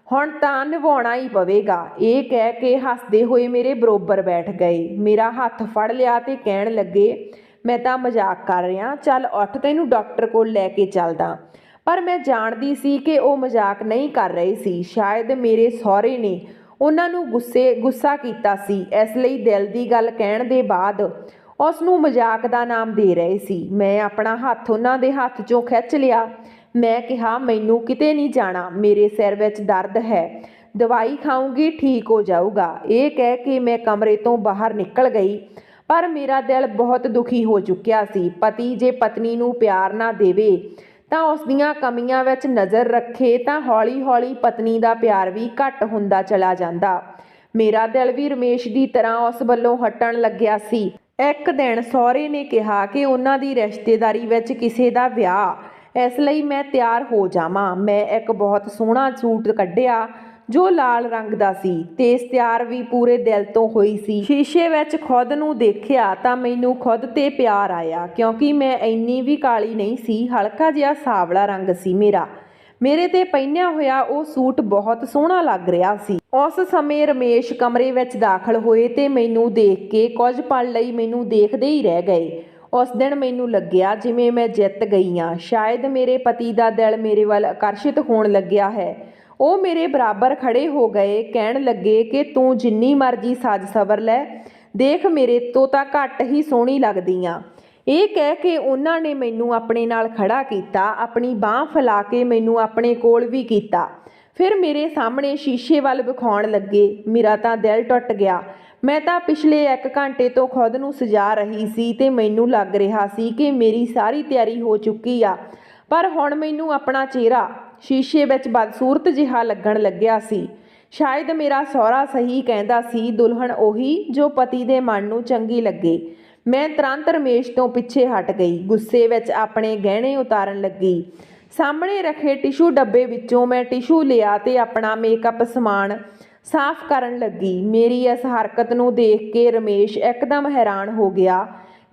[SPEAKER 1] ਹੁਣ ਤਾਂ ਨਿਭਾਉਣਾ ਹੀ ਪਵੇਗਾ। ਇਹ ਕਹਿ ਕੇ ਹੱਸਦੇ ਹੋਏ ਮੇਰੇ ਬਰੋਬਰ ਬੈਠ ਗਏ, ਮੇਰਾ ਹੱਥ ਫੜ ਲਿਆ ਤੇ ਕਹਿਣ ਲੱਗੇ ਮੈਂ ਤਾਂ ਮਜ਼ਾਕ ਕਰ ਰਿਹਾ, ਚੱਲ ਉੱਠ ਤੈਨੂੰ ਡਾਕਟਰ ਕੋਲ ਲੈ ਕੇ ਚੱਲਦਾ। ਪਰ ਮੈਂ ਜਾਣਦੀ ਸੀ ਕਿ ਉਹ ਮਜ਼ਾਕ ਨਹੀਂ ਕਰ ਰਹੇ ਸੀ। ਸ਼ਾਇਦ ਮੇਰੇ ਸਹੁਰੇ ਨੇ ਉਹਨਾਂ ਨੂੰ ਗੁੱਸਾ ਕੀਤਾ ਸੀ, ਇਸ ਲਈ ਦਿਲ ਦੀ ਗੱਲ ਕਹਿਣ ਦੇ ਬਾਅਦ ਉਸ ਨੂੰ ਮਜ਼ਾਕ ਦਾ ਨਾਮ ਦੇ ਰਹੇ ਸੀ। ਮੈਂ ਆਪਣਾ ਹੱਥ ਉਹਨਾਂ ਦੇ ਹੱਥ 'ਚੋਂ ਖਿੱਚ ਲਿਆ। ਮੈਂ ਕਿਹਾ ਮੈਨੂੰ ਕਿਤੇ ਨਹੀਂ ਜਾਣਾ, ਮੇਰੇ ਸਿਰ ਵਿੱਚ ਦਰਦ ਹੈ, ਦਵਾਈ ਖਾਊਂਗੀ ਠੀਕ ਹੋ ਜਾਊਗਾ। ਇਹ ਕਹਿ ਕੇ ਮੈਂ ਕਮਰੇ ਤੋਂ ਬਾਹਰ ਨਿਕਲ ਗਈ, ਪਰ ਮੇਰਾ ਦਿਲ ਬਹੁਤ ਦੁਖੀ ਹੋ ਚੁੱਕਿਆ ਸੀ। ਪਤੀ ਜੇ ਪਤਨੀ ਨੂੰ ਪਿਆਰ ਨਾ ਦੇਵੇ ਤਾਂ ਉਸ ਦੀਆਂ ਕਮੀਆਂ ਵਿੱਚ ਨਜ਼ਰ ਰੱਖੇ ਤਾਂ ਹੌਲੀ ਹੌਲੀ ਪਤਨੀ ਦਾ ਪਿਆਰ ਵੀ ਘੱਟ ਹੁੰਦਾ ਚਲਾ ਜਾਂਦਾ। ਮੇਰਾ ਦਿਲ ਵੀ ਰਮੇਸ਼ ਦੀ ਤਰ੍ਹਾਂ ਉਸ ਵੱਲੋਂ ਹਟਣ ਲੱਗਿਆ ਸੀ। ਇੱਕ ਦਿਨ ਸਹੁਰੇ ਨੇ ਕਿਹਾ ਕਿ ਉਹਨਾਂ ਦੀ ਰਿਸ਼ਤੇਦਾਰੀ ਵਿੱਚ ਕਿਸੇ ਦਾ ਵਿਆਹ ਇਸ ਲਈ ਮੈਂ ਤਿਆਰ ਹੋ ਜਾਵਾਂ। ਮੈਂ ਇੱਕ ਬਹੁਤ ਸੋਹਣਾ ਸੂਟ ਕੱਢਿਆ ਜੋ ਲਾਲ ਰੰਗ ਦਾ ਸੀ ਤੇ ਇਸ ਤਿਆਰ ਵੀ ਪੂਰੇ ਦਿਲ ਤੋਂ ਹੋਈ ਸੀ। ਸ਼ੀਸ਼ੇ ਵਿੱਚ ਖੁਦ ਨੂੰ ਦੇਖਿਆ ਤਾਂ ਮੈਨੂੰ ਖੁਦ ਤੇ ਪਿਆਰ ਆਇਆ, ਕਿਉਂਕਿ ਮੈਂ ਇੰਨੀ ਵੀ ਕਾਲੀ ਨਹੀਂ ਸੀ, ਹਲਕਾ ਜਿਹਾ ਸਾਵਲਾ ਰੰਗ ਸੀ ਮੇਰਾ। ਮੇਰੇ ਤੇ ਪਹਿਨਿਆ ਹੋਇਆ ਉਹ ਸੂਟ ਬਹੁਤ ਸੋਹਣਾ ਲੱਗ ਰਿਹਾ ਸੀ। ਉਸ ਸਮੇਂ ਰਮੇਸ਼ ਕਮਰੇ ਵਿੱਚ ਦਾਖਲ ਹੋਏ ਤੇ ਮੈਨੂੰ ਦੇਖ ਕੇ ਕੁਝ ਪਲ ਲਈ ਮੈਨੂੰ ਦੇਖਦੇ ਹੀ ਰਹਿ ਗਏ। ਉਸ ਦਿਨ ਮੈਨੂੰ ਲੱਗਿਆ ਜਿਵੇਂ ਮੈਂ ਜਿੱਤ ਗਈ ਹਾਂ। ਸ਼ਾਇਦ ਮੇਰੇ ਪਤੀ ਦਾ ਦਿਲ ਮੇਰੇ ਵੱਲ ਆਕਰਸ਼ਿਤ ਹੋਣ ਲੱਗਿਆ ਹੈ। ਉਹ ਮੇਰੇ ਬਰਾਬਰ ਖੜੇ ਹੋ ਗਏ, ਕਹਿਣ ਲੱਗੇ ਕਿ ਤੂੰ ਜਿੰਨੀ ਮਰਜ਼ੀ ਸਜ ਸਵਰ ਲੈ, ਦੇਖ ਮੇਰੇ ਤੋਂ ਤਾਂ ਘੱਟ ਹੀ ਸੋਹਣੀ ਲੱਗਦੀ ਆ। ਇਹ ਕਹਿ ਕੇ ਉਹਨਾਂ ਨੇ ਮੈਨੂੰ ਆਪਣੇ ਨਾਲ ਖੜਾ ਕੀਤਾ, ਆਪਣੀ ਬਾਂਹ ਫੈਲਾ ਕੇ ਮੈਨੂੰ ਆਪਣੇ ਕੋਲ ਵੀ ਕੀਤਾ। ਫਿਰ ਮੇਰੇ ਸਾਹਮਣੇ ਸ਼ੀਸ਼ੇ ਵੱਲ ਵਿਖਾਉਣ ਲੱਗੇ। ਮੇਰਾ ਤਾਂ ਦਿਲ ਟੁੱਟ ਗਿਆ। ਮੈਂ ਤਾਂ ਪਿਛਲੇ 1 ਘੰਟੇ ਤੋਂ ਖੁਦ ਨੂੰ ਸਜਾ ਰਹੀ ਸੀ ਤੇ ਮੈਨੂੰ ਲੱਗ ਰਿਹਾ ਸੀ ਕਿ ਮੇਰੀ ਸਾਰੀ ਤਿਆਰੀ ਹੋ ਚੁੱਕੀ ਆ, ਪਰ ਹੁਣ ਮੈਨੂੰ ਆਪਣਾ ਚਿਹਰਾ ਸ਼ੀਸ਼ੇ ਵਿੱਚ ਬਦਸੂਰਤ ਜਿਹਾ ਲੱਗਣ ਲੱਗਿਆ ਸੀ। ਸ਼ਾਇਦ ਮੇਰਾ ਸਹੁਰਾ ਸਹੀ ਕਹਿੰਦਾ ਸੀ, ਦੁਲਹਨ ਉਹੀ ਜੋ ਪਤੀ ਦੇ ਮਨ ਨੂੰ ਚੰਗੀ ਲੱਗੇ। ਮੈਂ ਤੁਰੰਤ ਰਮੇਸ਼ ਤੋਂ ਪਿੱਛੇ ਹਟ ਗਈ, ਗੁੱਸੇ ਵਿੱਚ ਆਪਣੇ ਗਹਿਣੇ ਉਤਾਰਨ ਲੱਗੀ। ਸਾਹਮਣੇ ਰੱਖੇ ਟਿਸ਼ੂ ਡੱਬੇ ਵਿੱਚੋਂ ਮੈਂ ਟਿਸ਼ੂ ਲਿਆ ਤੇ ਆਪਣਾ ਮੇਕਅਪ ਸਮਾਨ ਸਾਫ਼ ਕਰਨ ਲੱਗੀ। ਮੇਰੀ ਇਸ ਹਰਕਤ ਨੂੰ ਦੇਖ ਕੇ ਰਮੇਸ਼ ਇੱਕਦਮ ਹੈਰਾਨ ਹੋ ਗਿਆ।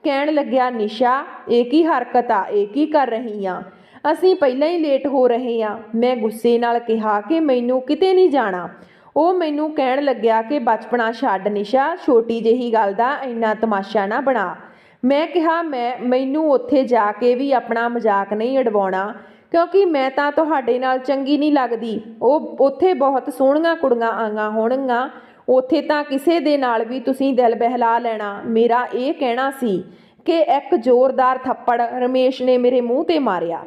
[SPEAKER 1] ਕਹਿਣ ਲੱਗਿਆ, ਨਿਸ਼ਾ ਇਹ ਕੀ ਹਰਕਤ ਆ, ਇਹ ਕੀ ਕਰ ਰਹੀ ਆ? ਅਸੀਂ ਪਹਿਲਾਂ ਹੀ ਲੇਟ ਹੋ ਰਹੇ ਹਾਂ। ਮੈਂ ਗੁੱਸੇ ਨਾਲ ਕਿਹਾ ਕਿ ਮੈਨੂੰ ਕਿਤੇ ਨਹੀਂ ਜਾਣਾ। ਉਹ ਮੈਨੂੰ ਕਹਿਣ ਲੱਗਿਆ ਕਿ ਬਚਪਨਾ ਛੱਡ ਨਿਸ਼ਾ, ਛੋਟੀ ਜਿਹੀ ਗੱਲ ਦਾ ਇੰਨਾ ਤਮਾਸ਼ਾ ਨਾ ਬਣਾ। ਮੈਂ ਕਿਹਾ ਮੈਨੂੰ ਉੱਥੇ ਜਾ ਕੇ ਵੀ ਆਪਣਾ ਮਜ਼ਾਕ ਨਹੀਂ ਉਡਵਾਉਣਾ, ਕਿਉਂਕਿ ਮੈਂ ਤਾਂ ਤੁਹਾਡੇ ਨਾਲ ਚੰਗੀ ਨਹੀਂ ਲੱਗਦੀ। ਉੱਥੇ ਬਹੁਤ ਸੋਹਣੀਆਂ ਕੁੜੀਆਂ ਆਈਆਂ ਹੋਣਗੀਆਂ, ਉੱਥੇ ਤਾਂ ਕਿਸੇ ਦੇ ਨਾਲ ਵੀ ਤੁਸੀਂ ਦਿਲ ਬਹਿਲਾ ਲੈਣਾ। ਮੇਰਾ ਇਹ ਕਹਿਣਾ ਸੀ ਕਿ ਇੱਕ ਜ਼ੋਰਦਾਰ ਥੱਪੜ ਰਮੇਸ਼ ਨੇ ਮੇਰੇ ਮੂੰਹ ਤੇ ਮਾਰਿਆ।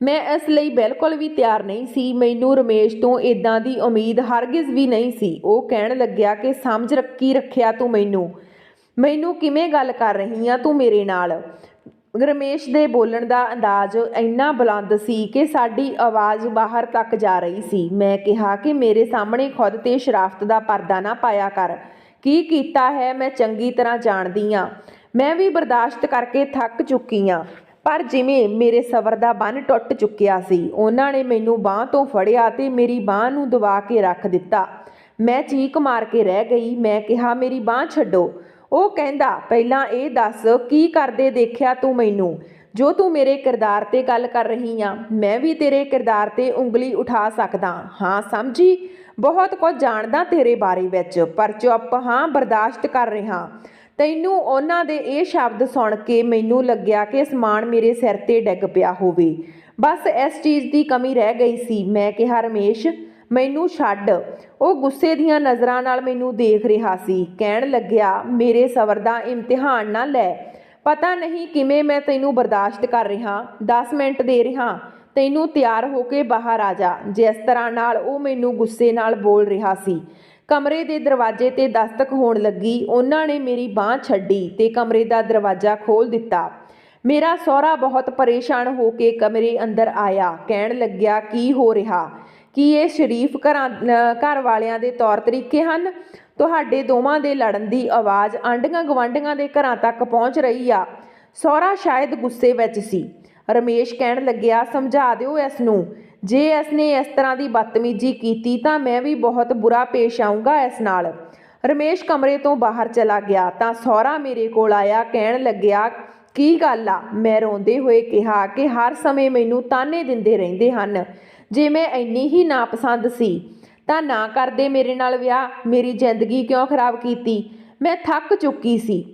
[SPEAKER 1] ਮੈਂ ਇਸ ਲਈ ਬਿਲਕੁਲ ਵੀ ਤਿਆਰ ਨਹੀਂ ਸੀ। ਮੈਨੂੰ ਰਮੇਸ਼ ਤੋਂ ਇੱਦਾਂ ਦੀ ਉਮੀਦ ਹਰਗਿਜ਼ ਵੀ ਨਹੀਂ ਸੀ। ਉਹ ਕਹਿਣ ਲੱਗਿਆ ਕਿ ਸਮਝ ਕੀ ਰੱਖਿਆ ਤੂੰ ਮੈਨੂੰ ਕਿਵੇਂ ਗੱਲ ਕਰ ਰਹੀ ਆ ਤੂੰ ਮੇਰੇ ਨਾਲ? ਰਮੇਸ਼ ਦੇ ਬੋਲਣ ਦਾ ਅੰਦਾਜ਼ ਇੰਨਾ ਬੁਲੰਦ ਸੀ ਕਿ ਸਾਡੀ ਆਵਾਜ਼ ਬਾਹਰ ਤੱਕ ਜਾ ਰਹੀ ਸੀ। ਮੈਂ ਕਿਹਾ ਕਿ ਮੇਰੇ ਸਾਹਮਣੇ ਖੁਦ ਤੇ ਸ਼ਰਾਫਤ ਦਾ ਪਰਦਾ ਨਾ ਪਾਇਆ ਕਰ। ਕੀ ਕੀਤਾ ਹੈ ਮੈਂ ਚੰਗੀ ਤਰ੍ਹਾਂ ਜਾਣਦੀ ਆ। ਮੈਂ ਵੀ ਬਰਦਾਸ਼ਤ ਕਰਕੇ ਥੱਕ ਚੁੱਕੀ ਆ, ਪਰ ਜਿਵੇਂ ਮੇਰੇ ਸਬਰ ਦਾ ਬੰਨ੍ਹ ਟੁੱਟ ਚੁੱਕਿਆ ਸੀ। ਉਹਨਾਂ ਨੇ ਮੈਨੂੰ ਬਾਂਹ ਤੋਂ ਫੜਿਆ ਤੇ ਮੇਰੀ ਬਾਂਹ ਨੂੰ ਦਬਾ ਕੇ ਰੱਖ ਦਿੱਤਾ। ਮੈਂ ਚੀਕ ਮਾਰ ਕੇ ਰਹਿ ਗਈ। ਮੈਂ ਕਿਹਾ, ਮੇਰੀ ਬਾਂਹ ਛੱਡੋ। ਉਹ ਕਹਿੰਦਾ, ਪਹਿਲਾਂ ਇਹ ਦੱਸ ਕੀ ਕਰਦੇ ਦੇਖਿਆ ਤੂੰ ਮੈਨੂੰ, ਜੋ ਤੂੰ ਮੇਰੇ ਕਿਰਦਾਰ ਤੇ ਗੱਲ ਕਰ ਰਹੀ ਆ? ਮੈਂ ਵੀ ਤੇਰੇ ਕਿਰਦਾਰ ਤੇ ਉਂਗਲੀ ਉਠਾ ਸਕਦਾ ਹਾਂ, ਸਮਝੀ? ਬਹੁਤ ਕੁਝ ਜਾਣਦਾ ਤੇਰੇ ਬਾਰੇ ਵਿੱਚ, ਪਰ ਚੁੱਪ ਹਾਂ, ਬਰਦਾਸ਼ਤ ਕਰ ਰਿਹਾ। ਤੈਨੂੰ ਉਹਨਾਂ ਦੇ ਇਹ ਸ਼ਬਦ ਸੁਣ ਕੇ ਮੈਨੂੰ ਲੱਗਿਆ ਕਿ ਅਸਮਾਨ ਮੇਰੇ ਸਿਰ ਤੇ ਡਿੱਗ ਪਿਆ ਹੋਵੇ। ਬਸ ਇਸ ਚੀਜ਼ ਦੀ ਕਮੀ ਰਹਿ ਗਈ ਸੀ। ਮੈਂ ਕਿਹਾ, ਰਮੇਸ਼ ਮੈਨੂੰ ਛੱਡ। ਉਹ ਗੁੱਸੇ ਦੀਆਂ ਨਜ਼ਰਾਂ ਨਾਲ ਮੈਨੂੰ ਦੇਖ ਰਿਹਾ ਸੀ। ਕਹਿਣ ਲੱਗਿਆ, ਮੇਰੇ ਸਬਰ ਦਾ ਇਮਤਿਹਾਨ ਨਾ ਲੈ। ਪਤਾ ਨਹੀਂ ਕਿਵੇਂ ਮੈਂ ਤੈਨੂੰ ਬਰਦਾਸ਼ਤ ਕਰ ਰਿਹਾ। 10 ਮਿੰਟ ਦੇ ਰਿਹਾ, ਤੈਨੂੰ ਤਿਆਰ ਹੋ ਕੇ ਬਾਹਰ ਆ ਜਾ। ਜਿਸ ਤਰ੍ਹਾਂ ਨਾਲ ਉਹ ਮੈਨੂੰ ਗੁੱਸੇ ਨਾਲ ਬੋਲ ਰਿਹਾ ਸੀ, ਕਮਰੇ ਦੇ ਦਰਵਾਜ਼ੇ ਤੇ ਦਸਤਕ ਹੋਣ ਲੱਗੀ। ਉਹਨਾਂ ਨੇ ਮੇਰੀ ਬਾਂਹ ਛੱਡੀ ਤੇ ਕਮਰੇ ਦਾ ਦਰਵਾਜ਼ਾ ਖੋਲ੍ਹ ਦਿੱਤਾ। ਮੇਰਾ ਸਹੁਰਾ ਬਹੁਤ ਪਰੇਸ਼ਾਨ ਹੋ ਕੇ ਕਮਰੇ ਅੰਦਰ ਆਇਆ। ਕਹਿਣ ਲੱਗਿਆ, ਕੀ ਹੋ ਰਿਹਾ? ਕੀ ਇਹ ਸ਼ਰੀਫ ਘਰ ਵਾਲਿਆਂ ਦੇ ਤੌਰ ਤਰੀਕੇ ਹਨ? ਤੁਹਾਡੇ ਦੋਵਾਂ ਦੇ ਲੜਨ ਦੀ ਆਵਾਜ਼ ਆਂਢੀਆਂ ਗੁਆਂਢੀਆਂ ਦੇ ਘਰਾਂ ਤੱਕ ਪਹੁੰਚ ਰਹੀ ਆ। ਸਹੁਰਾ ਸ਼ਾਇਦ ਗੁੱਸੇ ਵਿੱਚ ਸੀ। ਰਮੇਸ਼ ਕਹਿਣ ਲੱਗਿਆ, ਸਮਝਾ ਦਿਓ ਇਸ ਨੂੰ। ਜੇ ਇਸ ਨੇ ਇਸ ਤਰ੍ਹਾਂ ਦੀ ਬਦਤਮੀਜ਼ੀ ਕੀਤੀ ਤਾਂ ਮੈਂ ਵੀ ਬਹੁਤ ਬੁਰਾ ਪੇਸ਼ ਆਊਂਗਾ ਇਸ ਨਾਲ। ਰਮੇਸ਼ ਕਮਰੇ ਤੋਂ ਬਾਹਰ ਚਲਾ ਗਿਆ ਤਾਂ ਸਹੁਰਾ ਮੇਰੇ ਕੋਲ ਆਇਆ। ਕਹਿਣ ਲੱਗਿਆ, ਕੀ ਗੱਲ ਆ? ਮੈਂ ਰੋਂਦੇ ਹੋਏ ਕਿਹਾ ਕਿ ਹਰ ਸਮੇਂ ਮੈਨੂੰ ਤਾਨੇ ਦਿੰਦੇ ਰਹਿੰਦੇ ਹਨ। ਜੇ ਮੈਂ ਇੰਨੀ ਹੀ ਨਾਪਸੰਦ ਸੀ ਤਾਂ ਨਾ ਕਰਦੇ ਮੇਰੇ ਨਾਲ ਵਿਆਹ। ਮੇਰੀ ਜ਼ਿੰਦਗੀ ਕਿਉਂ ਖਰਾਬ ਕੀਤੀ? ਮੈਂ ਥੱਕ ਚੁੱਕੀ ਸੀ।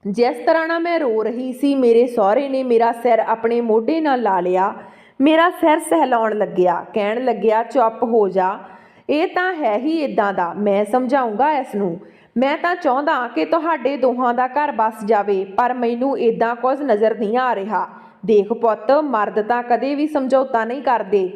[SPEAKER 1] ਜਿਸ ਤਰ੍ਹਾਂ ਨਾਲ ਮੈਂ ਰੋ ਰਹੀ ਸੀ, ਮੇਰੇ ਸਹੁਰੇ ਨੇ ਮੇਰਾ ਸਿਰ ਆਪਣੇ ਮੋਢੇ ਨਾਲ ਲਾ ਲਿਆ। ਮੇਰਾ ਸਿਰ ਸਹਿਲਾਉਣ ਲੱਗਿਆ। ਕਹਿਣ ਲੱਗਿਆ, ਚੁੱਪ ਹੋ ਜਾ, ਇਹ ਤਾਂ ਹੈ ਹੀ ਇੱਦਾਂ ਦਾ। ਮੈਂ ਸਮਝਾਊਂਗਾ ਇਸ ਨੂੰ। ਮੈਂ ਤਾਂ ਚਾਹੁੰਦਾ ਕਿ ਤੁਹਾਡੇ ਦੋਹਾਂ ਦਾ ਘਰ ਬਸ ਜਾਵੇ, ਪਰ ਮੈਨੂੰ ਇੱਦਾਂ ਕੁਝ ਨਜ਼ਰ ਨਹੀਂ ਆ ਰਿਹਾ। ਦੇਖ ਪੁੱਤ, ਮਰਦ ਤਾਂ ਕਦੇ ਵੀ ਸਮਝੌਤਾ ਨਹੀਂ ਕਰਦੇ।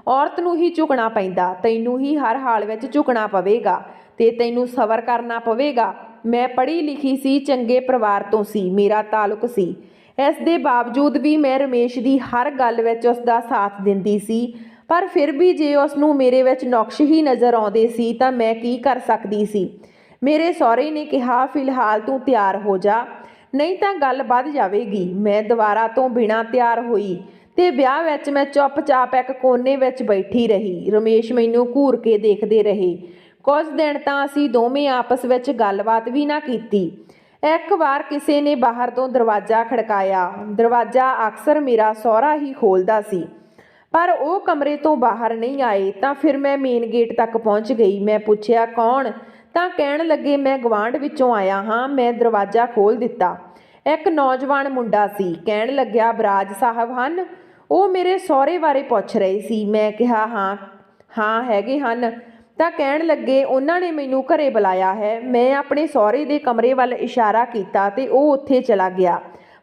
[SPEAKER 1] ਔਰਤ ਨੂੰ ਹੀ ਝੁਕਣਾ ਪੈਂਦਾ। ਤੈਨੂੰ ਹੀ ਹਰ ਹਾਲ ਵਿੱਚ ਝੁਕਣਾ ਪਵੇਗਾ ਤੇ ਤੈਨੂੰ ਸਬਰ ਕਰਨਾ ਪਵੇਗਾ। ਮੈਂ ਪੜ੍ਹੀ ਲਿਖੀ ਸੀ, ਚੰਗੇ ਪਰਿਵਾਰ ਤੋਂ ਸੀ, ਮੇਰਾ ਤਾਲੁਕ ਸੀ। ਇਸ ਦੇ ਬਾਵਜੂਦ ਵੀ ਮੈਂ ਰਮੇਸ਼ ਦੀ ਹਰ ਗੱਲ ਵਿੱਚ ਉਸ ਦਾ ਸਾਥ ਦਿੰਦੀ ਸੀ। ਪਰ ਫਿਰ ਵੀ ਜੇ ਉਸ ਨੂੰ ਮੇਰੇ ਵਿੱਚ ਨੁਕਸ ਹੀ ਨਜ਼ਰ ਆਉਂਦੇ ਸੀ ਤਾਂ ਮੈਂ ਕੀ ਕਰ ਸਕਦੀ ਸੀ? ਮੇਰੇ ਸਹੁਰੇ ਨੇ ਕਿਹਾ, ਫਿਲਹਾਲ ਤੂੰ ਤਿਆਰ ਹੋ ਜਾ, ਨਹੀਂ ਤਾਂ ਗੱਲ ਵੱਧ ਜਾਵੇਗੀ। ਮੈਂ ਦੁਬਾਰਾ ਤੋਂ ਬਿਨਾਂ ਤਿਆਰ ਹੋਈ ਤੇ ਵਿਆਹ ਵਿੱਚ ਮੈਂ ਚੁੱਪਚਾਪ ਇੱਕ ਕੋਨੇ ਵਿੱਚ ਬੈਠੀ ਰਹੀ। ਰਮੇਸ਼ ਮੈਨੂੰ ਘੂਰ ਕੇ ਦੇਖਦੇ ਰਹੇ। ਕੁਝ ਦਿਨ ਤਾਂ ਅਸੀਂ ਦੋਵੇਂ ਆਪਸ ਵਿੱਚ ਗੱਲਬਾਤ ਵੀ ਨਾ ਕੀਤੀ। ਇੱਕ ਵਾਰ ਕਿਸੇ ਨੇ ਬਾਹਰ ਤੋਂ ਦਰਵਾਜ਼ਾ ਖੜਕਾਇਆ। ਦਰਵਾਜ਼ਾ ਅਕਸਰ ਮੇਰਾ ਸਹੁਰਾ ਹੀ ਖੋਲ੍ਹਦਾ ਸੀ, ਪਰ ਉਹ ਕਮਰੇ ਤੋਂ ਬਾਹਰ ਨਹੀਂ ਆਏ। ਤਾਂ ਫਿਰ ਮੈਂ ਮੇਨ ਗੇਟ ਤੱਕ ਪਹੁੰਚ ਗਈ। ਮੈਂ ਪੁੱਛਿਆ, ਕੌਣ? ਤਾਂ ਕਹਿਣ ਲੱਗੇ, ਮੈਂ ਗਵਾਂਢ ਵਿੱਚੋਂ ਆਇਆ ਹਾਂ। ਮੈਂ ਦਰਵਾਜ਼ਾ ਖੋਲ੍ਹ ਦਿੱਤਾ। ਇੱਕ ਨੌਜਵਾਨ ਮੁੰਡਾ ਸੀ। ਕਹਿਣ ਲੱਗਿਆ, ਬਰਾਜ ਸਾਹਿਬ ਹਨ? ਉਹ ਮੇਰੇ ਸਹੁਰੇ ਬਾਰੇ ਪੁੱਛ ਰਹੇ ਸੀ। ਮੈਂ ਕਿਹਾ, ਹਾਂ ਹੈਗੇ ਹਨ। ਤਾਂ ਕਹਿਣ ਲੱਗੇ, ਉਹਨਾਂ ਨੇ ਮੈਨੂੰ ਘਰੇ ਬੁਲਾਇਆ ਹੈ। ਮੈਂ ਆਪਣੇ ਸਹੁਰੇ ਦੇ ਕਮਰੇ ਵੱਲ ਇਸ਼ਾਰਾ ਕੀਤਾ ਤੇ ਉਹ ਉੱਥੇ ਚਲਾ ਗਿਆ,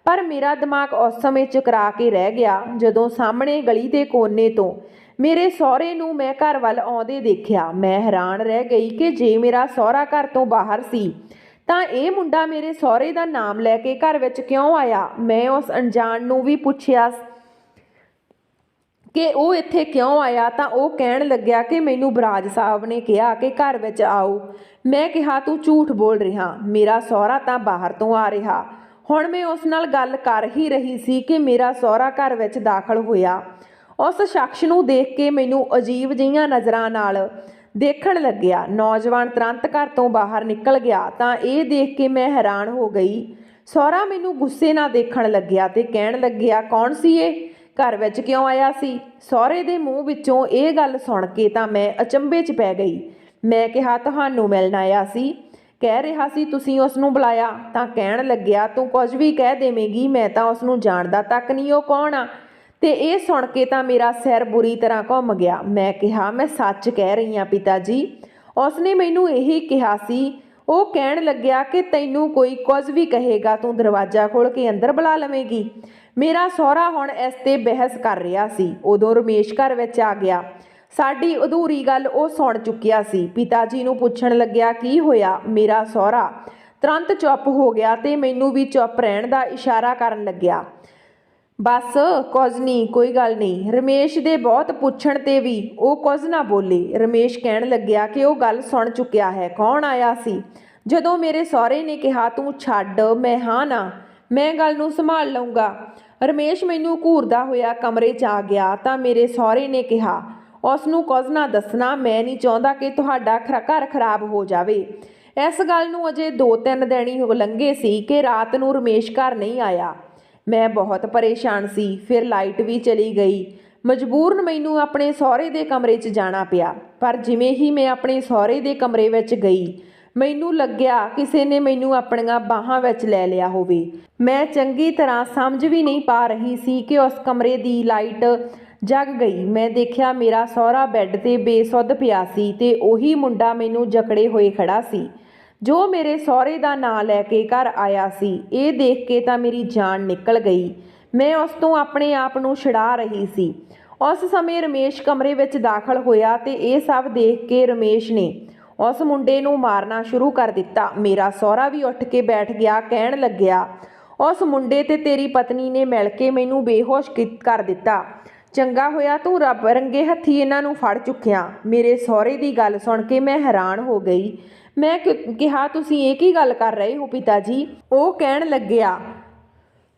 [SPEAKER 1] ਪਰ ਮੇਰਾ ਦਿਮਾਗ ਉਸ ਸਮੇਂ ਚਕਰਾ ਕੇ ਰਹਿ ਗਿਆ ਜਦੋਂ ਸਾਹਮਣੇ ਗਲੀ ਦੇ ਕੋਨੇ ਤੋਂ ਮੇਰੇ ਸਹੁਰੇ ਨੂੰ ਮੈਂ ਘਰ ਵੱਲ ਆਉਂਦੇ ਦੇਖਿਆ। ਮੈਂ ਹੈਰਾਨ ਰਹਿ ਗਈ ਕਿ ਜੇ ਮੇਰਾ ਸਹੁਰਾ ਘਰ ਤੋਂ ਬਾਹਰ ਸੀ ਤਾਂ ਇਹ ਮੁੰਡਾ ਮੇਰੇ ਸਹੁਰੇ ਦਾ ਨਾਮ ਲੈ ਕੇ ਘਰ ਵਿੱਚ ਕਿਉਂ ਆਇਆ? ਮੈਂ ਉਸ ਅਣਜਾਣ ਨੂੰ ਵੀ ਪੁੱਛਿਆ ਕਿ ਉਹ ਇੱਥੇ ਕਿਉਂ ਆਇਆ, ਤਾਂ ਉਹ ਕਹਿਣ ਲੱਗਿਆ ਕਿ ਮੈਨੂੰ ਬਰਾਜ ਸਾਹਿਬ ਨੇ ਕਿਹਾ ਕਿ ਘਰ ਵਿੱਚ ਆਓ। ਮੈਂ ਕਿਹਾ, ਤੂੰ ਝੂਠ ਬੋਲ ਰਿਹਾ, ਮੇਰਾ ਸਹੁਰਾ ਤਾਂ ਬਾਹਰ ਤੋਂ ਆ ਰਿਹਾ। ਹੁਣ ਮੈਂ ਉਸ ਨਾਲ ਗੱਲ ਕਰ ਹੀ ਰਹੀ ਸੀ ਕਿ ਮੇਰਾ ਸਹੁਰਾ ਘਰ ਵਿੱਚ ਦਾਖਲ ਹੋਇਆ। ਉਸ ਸ਼ਖਸ ਨੂੰ ਦੇਖ ਕੇ ਮੈਨੂੰ ਅਜੀਬ ਜਿਹੀਆਂ ਨਜ਼ਰਾਂ ਨਾਲ ਦੇਖਣ ਲੱਗਿਆ। ਨੌਜਵਾਨ ਤੁਰੰਤ ਘਰ ਤੋਂ ਬਾਹਰ ਨਿਕਲ ਗਿਆ। ਤਾਂ ਇਹ ਦੇਖ ਕੇ ਮੈਂ ਹੈਰਾਨ ਹੋ ਗਈ। ਸਹੁਰਾ ਮੈਨੂੰ ਗੁੱਸੇ ਨਾਲ ਦੇਖਣ ਲੱਗਿਆ ਤੇ ਕਹਿਣ ਲੱਗਿਆ, ਕੌਣ ਸੀ ਇਹ? ਘਰ ਵਿੱਚ ਕਿਉਂ ਆਇਆ ਸੀ? ਸਹੁਰੇ ਦੇ ਮੂੰਹ ਵਿੱਚੋਂ ਇਹ ਗੱਲ ਸੁਣ ਕੇ ਤਾਂ ਮੈਂ ਅਚੰਭੇ 'ਚ ਪੈ ਗਈ। ਮੈਂ ਕਿਹਾ, ਤੁਹਾਨੂੰ ਮਿਲਣ ਆਇਆ ਸੀ। ਕਹਿ ਰਿਹਾ ਸੀ ਤੁਸੀਂ ਉਸ ਨੂੰ ਬੁਲਾਇਆ। ਤਾਂ ਕਹਿਣ ਲੱਗਿਆ, ਤੂੰ ਕੁਝ ਵੀ ਕਹਿ ਦੇਵੇਂਗੀ, ਮੈਂ ਤਾਂ ਉਸ ਨੂੰ ਜਾਣਦਾ ਤੱਕ ਨਹੀਂ, ਉਹ ਕੌਣ ਆ? ਤੇ ਇਹ ਸੁਣ ਕੇ ਤਾਂ ਮੇਰਾ ਸਿਰ ਬੁਰੀ ਤਰ੍ਹਾਂ ਘੁੰਮ ਗਿਆ। ਮੈਂ ਕਿਹਾ, ਮੈਂ ਸੱਚ ਕਹਿ ਰਹੀ ਹਾਂ ਪਿਤਾ ਜੀ, ਉਸਨੇ ਮੈਨੂੰ ਇਹੀ ਕਿਹਾ ਸੀ। ਉਹ ਕਹਿਣ ਲੱਗਿਆ ਕਿ ਤੈਨੂੰ ਕੋਈ ਕੁਝ ਵੀ ਕਹੇਗਾ ਤੂੰ ਦਰਵਾਜ਼ਾ ਖੋਲ੍ਹ ਕੇ ਅੰਦਰ ਬੁਲਾ ਲਵੇਂਗੀ। ਮੇਰਾ ਸਹੁਰਾ ਹੁਣ ਇਸ 'ਤੇ ਬਹਿਸ ਕਰ ਰਿਹਾ ਸੀ। ਉਦੋਂ ਰਮੇਸ਼ ਘਰ ਵਿੱਚ ਆ ਗਿਆ। ਸਾਡੀ ਅਧੂਰੀ ਗੱਲ ਉਹ ਸੁਣ ਚੁੱਕਿਆ ਸੀ। ਪਿਤਾ ਜੀ ਨੂੰ ਪੁੱਛਣ ਲੱਗਿਆ, ਕੀ ਹੋਇਆ? ਮੇਰਾ ਸਹੁਰਾ ਤੁਰੰਤ ਚੁੱਪ ਹੋ ਗਿਆ ਤੇ ਮੈਨੂੰ ਵੀ ਚੁੱਪ ਰਹਿਣ ਦਾ ਇਸ਼ਾਰਾ ਕਰਨ ਲੱਗਿਆ। ਬਸ ਕੁਝ ਨਹੀਂ, ਕੋਈ ਗੱਲ ਨਹੀਂ। ਰਮੇਸ਼ ਦੇ ਬਹੁਤ ਪੁੱਛਣ 'ਤੇ ਵੀ ਉਹ ਕੁਝ ਨਾ ਬੋਲੇ। ਰਮੇਸ਼ ਕਹਿਣ ਲੱਗਿਆ ਕਿ ਉਹ ਗੱਲ ਸੁਣ ਚੁੱਕਿਆ ਹੈ। ਕੌਣ ਆਇਆ ਸੀ? ਜਦੋਂ ਮੇਰੇ ਸਹੁਰੇ ਨੇ ਕਿਹਾ, ਤੂੰ ਛੱਡ, ਮੈਂ ਗੱਲ ਨੂੰ ਸੰਭਾਲ ਲਊਂਗਾ। ਰਮੇਸ਼ ਮੈਨੂੰ ਘੂਰਦਾ ਹੋਇਆ ਕਮਰੇ 'ਚ ਆ ਗਿਆ। ਤਾਂ ਮੇਰੇ ਸਹੁਰੇ ਨੇ ਕਿਹਾ, ਉਸ ਨੂੰ ਕੁਝ ਨਾ ਦੱਸਣਾ, ਮੈਂ ਨਹੀਂ ਚਾਹੁੰਦਾ ਕਿ ਤੁਹਾਡਾ ਘਰ ਖਰਾਬ ਹੋ ਜਾਵੇ। ਇਸ ਗੱਲ ਨੂੰ ਅਜੇ 2-3 ਦਿਨ ਹੀ ਲੰਘੇ ਸੀ ਕਿ ਰਾਤ ਨੂੰ ਰਮੇਸ਼ ਘਰ ਨਹੀਂ ਆਇਆ। ਮੈਂ ਬਹੁਤ ਪਰੇਸ਼ਾਨ ਸੀ। ਫਿਰ ਲਾਈਟ ਵੀ ਚਲੀ ਗਈ। ਮਜਬੂਰਨ ਮੈਨੂੰ ਆਪਣੇ ਸਹੁਰੇ ਦੇ ਕਮਰੇ 'ਚ ਜਾਣਾ ਪਿਆ। ਪਰ ਜਿਵੇਂ ਹੀ ਮੈਂ ਆਪਣੇ ਸਹੁਰੇ ਦੇ ਕਮਰੇ ਵਿੱਚ ਗਈ, ਮੈਨੂੰ ਲੱਗਿਆ ਕਿਸੇ ਨੇ ਮੈਨੂੰ ਆਪਣੀਆਂ ਬਾਹਾਂ ਵਿੱਚ ਲੈ ਲਿਆ ਹੋਵੇ। ਮੈਂ ਚੰਗੀ ਤਰ੍ਹਾਂ ਸਮਝ ਵੀ ਨਹੀਂ ਪਾ ਰਹੀ ਸੀ ਕਿ ਉਸ ਕਮਰੇ ਦੀ ਲਾਈਟ ਜਗ ਗਈ। ਮੈਂ ਦੇਖਿਆ ਮੇਰਾ ਸਹੁਰਾ ਬੈੱਡ 'ਤੇ ਬੇਸੁੱਧ ਪਿਆ ਸੀ ਤੇ ਉਹੀ ਮੁੰਡਾ ਮੈਨੂੰ ਜਕੜੇ ਹੋਏ ਖੜਾ ਸੀ ਜੋ ਮੇਰੇ ਸਹੁਰੇ ਦਾ ਨਾਂ ਲੈ ਕੇ ਘਰ ਆਇਆ ਸੀ। ਇਹ ਦੇਖ ਕੇ ਤਾਂ ਮੇਰੀ ਜਾਨ ਨਿਕਲ ਗਈ। ਮੈਂ ਉਸ ਤੋਂ ਆਪਣੇ ਆਪ ਨੂੰ ਛੁਡਾ ਰਹੀ ਸੀ। ਉਸ ਸਮੇਂ ਰਮੇਸ਼ ਕਮਰੇ ਵਿੱਚ ਦਾਖਲ ਹੋਇਆ ਤੇ ਇਹ ਸਭ ਦੇਖ ਕੇ ਰਮੇਸ਼ ਨੇ ਉਸ ਮੁੰਡੇ ਨੂੰ ਮਾਰਨਾ ਸ਼ੁਰੂ ਕਰ ਦਿੱਤਾ। ਮੇਰਾ ਸਹੁਰਾ ਵੀ ਉੱਠ ਕੇ ਬੈਠ ਗਿਆ। ਕਹਿਣ ਲੱਗਿਆ, ਉਸ ਮੁੰਡੇ ਤੇ ਤੇਰੀ ਪਤਨੀ ਨੇ ਮਿਲ ਕੇ ਮੈਨੂੰ ਬੇਹੋਸ਼ ਕਰ ਦਿੱਤਾ। ਚੰਗਾ ਹੋਇਆ ਤੂੰ ਰੱਬ ਰੰਗੇ ਹੱਥੀਂ ਇਹਨਾਂ ਨੂੰ ਫੜ ਚੁੱਕਿਆ। ਮੇਰੇ ਸਹੁਰੇ ਦੀ ਗੱਲ ਸੁਣ ਕੇ ਮੈਂ ਹੈਰਾਨ ਹੋ ਗਈ। ਮੈਂ ਕਿਹਾ, ਤੁਸੀਂ ਇਹ ਕੀ ਗੱਲ ਕਰ ਰਹੇ ਹੋ ਪਿਤਾ ਜੀ? ਉਹ ਕਹਿਣ ਲੱਗਿਆ,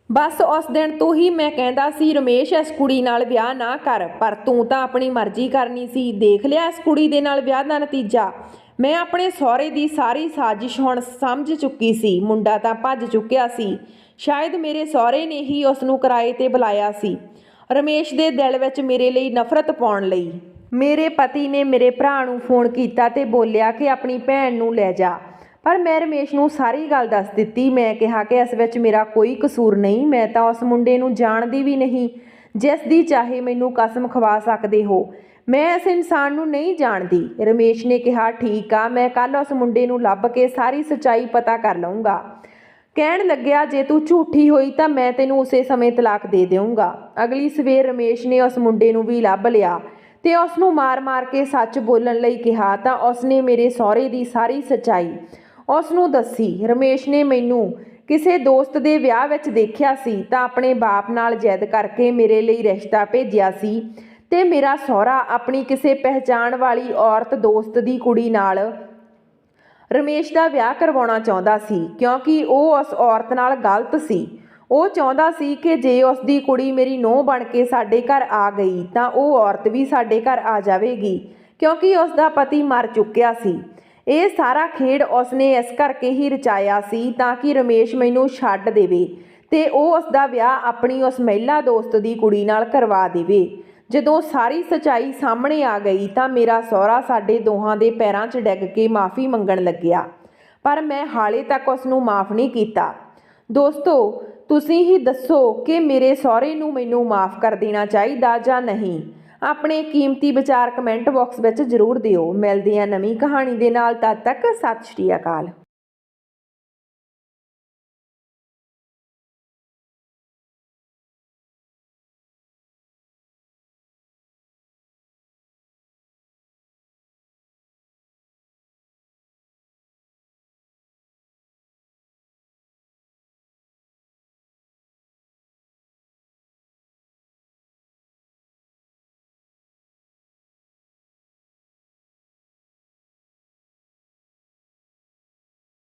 [SPEAKER 1] ਬਸ ਉਸ ਦਿਨ ਤੋਂ ਹੀ ਮੈਂ ਕਹਿੰਦਾ ਸੀ ਰਮੇਸ਼, ਇਸ ਕੁੜੀ ਨਾਲ ਵਿਆਹ ਨਾ ਕਰ, ਪਰ ਤੂੰ ਤਾਂ ਆਪਣੀ ਮਰਜ਼ੀ ਕਰਨੀ ਸੀ। ਦੇਖ ਲਿਆ ਇਸ ਕੁੜੀ ਦੇ ਨਾਲ ਵਿਆਹ ਦਾ ਨਤੀਜਾ। ਮੈਂ ਆਪਣੇ ਸਹੁਰੇ ਦੀ ਸਾਰੀ ਸਾਜ਼ਿਸ਼ ਹੁਣ ਸਮਝ ਚੁੱਕੀ ਸੀ। ਮੁੰਡਾ ਤਾਂ ਭੱਜ ਚੁੱਕਿਆ ਸੀ। ਸ਼ਾਇਦ ਮੇਰੇ ਸਹੁਰੇ ਨੇ ਹੀ ਉਸ ਨੂੰ ਕਿਰਾਏ 'ਤੇ ਬੁਲਾਇਆ ਸੀ, ਰਮੇਸ਼ ਦੇ ਦਿਲ ਵਿੱਚ ਮੇਰੇ ਲਈ ਨਫ਼ਰਤ ਪਾਉਣ ਲਈ। ਮੇਰੇ ਪਤੀ ਨੇ ਮੇਰੇ ਭਰਾ ਨੂੰ ਫੋਨ ਕੀਤਾ ਤੇ ਬੋਲਿਆ ਕਿ ਆਪਣੀ ਭੈਣ ਨੂੰ ਲੈ ਜਾ, ਪਰ ਮੈਂ ਰਮੇਸ਼ ਨੂੰ ਸਾਰੀ ਗੱਲ ਦੱਸ ਦਿੱਤੀ। ਮੈਂ ਕਿਹਾ ਕਿ ਇਸ ਵਿੱਚ ਮੇਰਾ ਕੋਈ ਕਸੂਰ ਨਹੀਂ। ਮੈਂ ਤਾਂ ਉਸ ਮੁੰਡੇ ਨੂੰ ਜਾਣਦੀ ਵੀ ਨਹੀਂ। ਜਿਸ ਦੀ ਚਾਹੇ ਮੈਨੂੰ ਕਸਮ ਖਵਾ ਸਕਦੇ ਹੋ, ਮੈਂ ਇਸ ਇਨਸਾਨ ਨੂੰ ਨਹੀਂ ਜਾਣਦੀ। ਰਮੇਸ਼ ਨੇ ਕਿਹਾ, ਠੀਕ ਆ, ਮੈਂ ਕੱਲ੍ਹ ਉਸ ਮੁੰਡੇ ਨੂੰ ਲੱਭ ਕੇ ਸਾਰੀ ਸੱਚਾਈ ਪਤਾ ਕਰ ਲਊਂਗਾ। ਕਹਿਣ ਲੱਗਿਆ, ਜੇ ਤੂੰ ਝੂਠੀ ਹੋਈ ਤਾਂ ਮੈਂ ਤੈਨੂੰ ਉਸੇ ਸਮੇਂ ਤਲਾਕ ਦੇ ਦੇਵਾਂਗਾ। ਅਗਲੀ ਸਵੇਰ ਰਮੇਸ਼ ਨੇ ਉਸ ਮੁੰਡੇ ਨੂੰ ਵੀ ਲੱਭ ਲਿਆ ਤੇ ਉਸ ਨੂੰ ਮਾਰ-ਮਾਰ ਕੇ ਸੱਚ ਬੋਲਣ ਲਈ ਕਿਹਾ। ਤਾਂ ਉਸਨੇ ਮੇਰੇ ਸਹੁਰੇ ਦੀ ਸਾਰੀ ਸੱਚਾਈ ਉਸ ਨੂੰ ਦੱਸੀ। ਰਮੇਸ਼ ਨੇ ਮੈਨੂੰ ਕਿਸੇ ਦੋਸਤ ਦੇ ਵਿਆਹ ਵਿੱਚ ਦੇਖਿਆ ਸੀ ਤਾਂ ਆਪਣੇ ਬਾਪ ਨਾਲ ਜਿੱਦ ਕਰਕੇ ਮੇਰੇ ਲਈ ਰਿਸ਼ਤਾ ਭੇਜਿਆ ਸੀ ਤੇ ਮੇਰਾ ਸਹੁਰਾ ਆਪਣੀ ਕਿਸੇ ਪਹਿਚਾਣ ਵਾਲੀ ਔਰਤ ਦੋਸਤ ਦੀ ਕੁੜੀ ਨਾਲ ਰਮੇਸ਼ ਦਾ ਵਿਆਹ ਕਰਵਾਉਣਾ ਚਾਹੁੰਦਾ ਸੀ, ਕਿਉਂਕਿ ਉਹ ਉਸ ਔਰਤ ਨਾਲ ਗਲਤ ਸੀ। ਉਹ ਚਾਹੁੰਦਾ ਸੀ ਕਿ ਜੇ ਉਸ ਦੀ ਕੁੜੀ ਮੇਰੀ ਨੂੰਹ ਬਣ ਕੇ ਸਾਡੇ ਘਰ ਆ ਗਈ ਤਾਂ ਉਹ ਔਰਤ ਵੀ ਸਾਡੇ ਘਰ ਆ ਜਾਵੇਗੀ, ਕਿਉਂਕਿ ਉਸ ਦਾ ਪਤੀ ਮਰ ਚੁੱਕਿਆ ਸੀ। ਇਹ ਸਾਰਾ ਖੇਡ ਉਸਨੇ ਇਸ ਕਰਕੇ ਹੀ ਰਚਾਇਆ ਸੀ ਤਾਂ ਕਿ ਰਮੇਸ਼ ਮੈਨੂੰ ਛੱਡ ਦੇਵੇ ਤੇ ਉਹ ਉਸ ਦਾ ਵਿਆਹ ਆਪਣੀ ਉਸ ਮਹਿਲਾ ਦੋਸਤ ਦੀ ਕੁੜੀ ਨਾਲ ਕਰਵਾ ਦੇਵੇ। ਜਦੋਂ ਸਾਰੀ ਸੱਚਾਈ ਸਾਹਮਣੇ ਆ ਗਈ ਤਾਂ ਮੇਰਾ ਸਹੁਰਾ ਸਾਡੇ ਦੋਹਾਂ ਦੇ ਪੈਰਾਂ 'ਚ ਡਿੱਗ ਕੇ ਮਾफ़ੀ ਮੰਗਣ ਲੱਗਿਆ, ਪਰ ਮੈਂ ਹਾਲੇ ਤੱਕ ਉਸ ਨੂੰ ਮਾफ़ ਨਹੀਂ ਕੀਤਾ। ਦੋਸਤੋ, ਤੁਸੀਂ ਹੀ ਦੱਸੋ ਕਿ ਮੇਰੇ ਸਹੁਰੇ ਨੂੰ ਮੈਨੂੰ ਮਾफ़ ਕਰ ਦੇਣਾ ਚਾਹੀਦਾ ਜਾਂ ਨਹੀਂ। ਆਪਣੇ ਕੀਮਤੀ ਵਿਚਾਰ ਕਮੈਂਟ ਬਾਕਸ ਵਿੱਚ ਜ਼ਰੂਰ ਦਿਓ। ਮਿਲਦੇ ਹਾਂ ਨਵੀਂ ਕਹਾਣੀ ਦੇ ਨਾਲ, ਤਦ ਤੱਕ ਸਤਿ ਸ਼੍ਰੀ ਅਕਾਲ।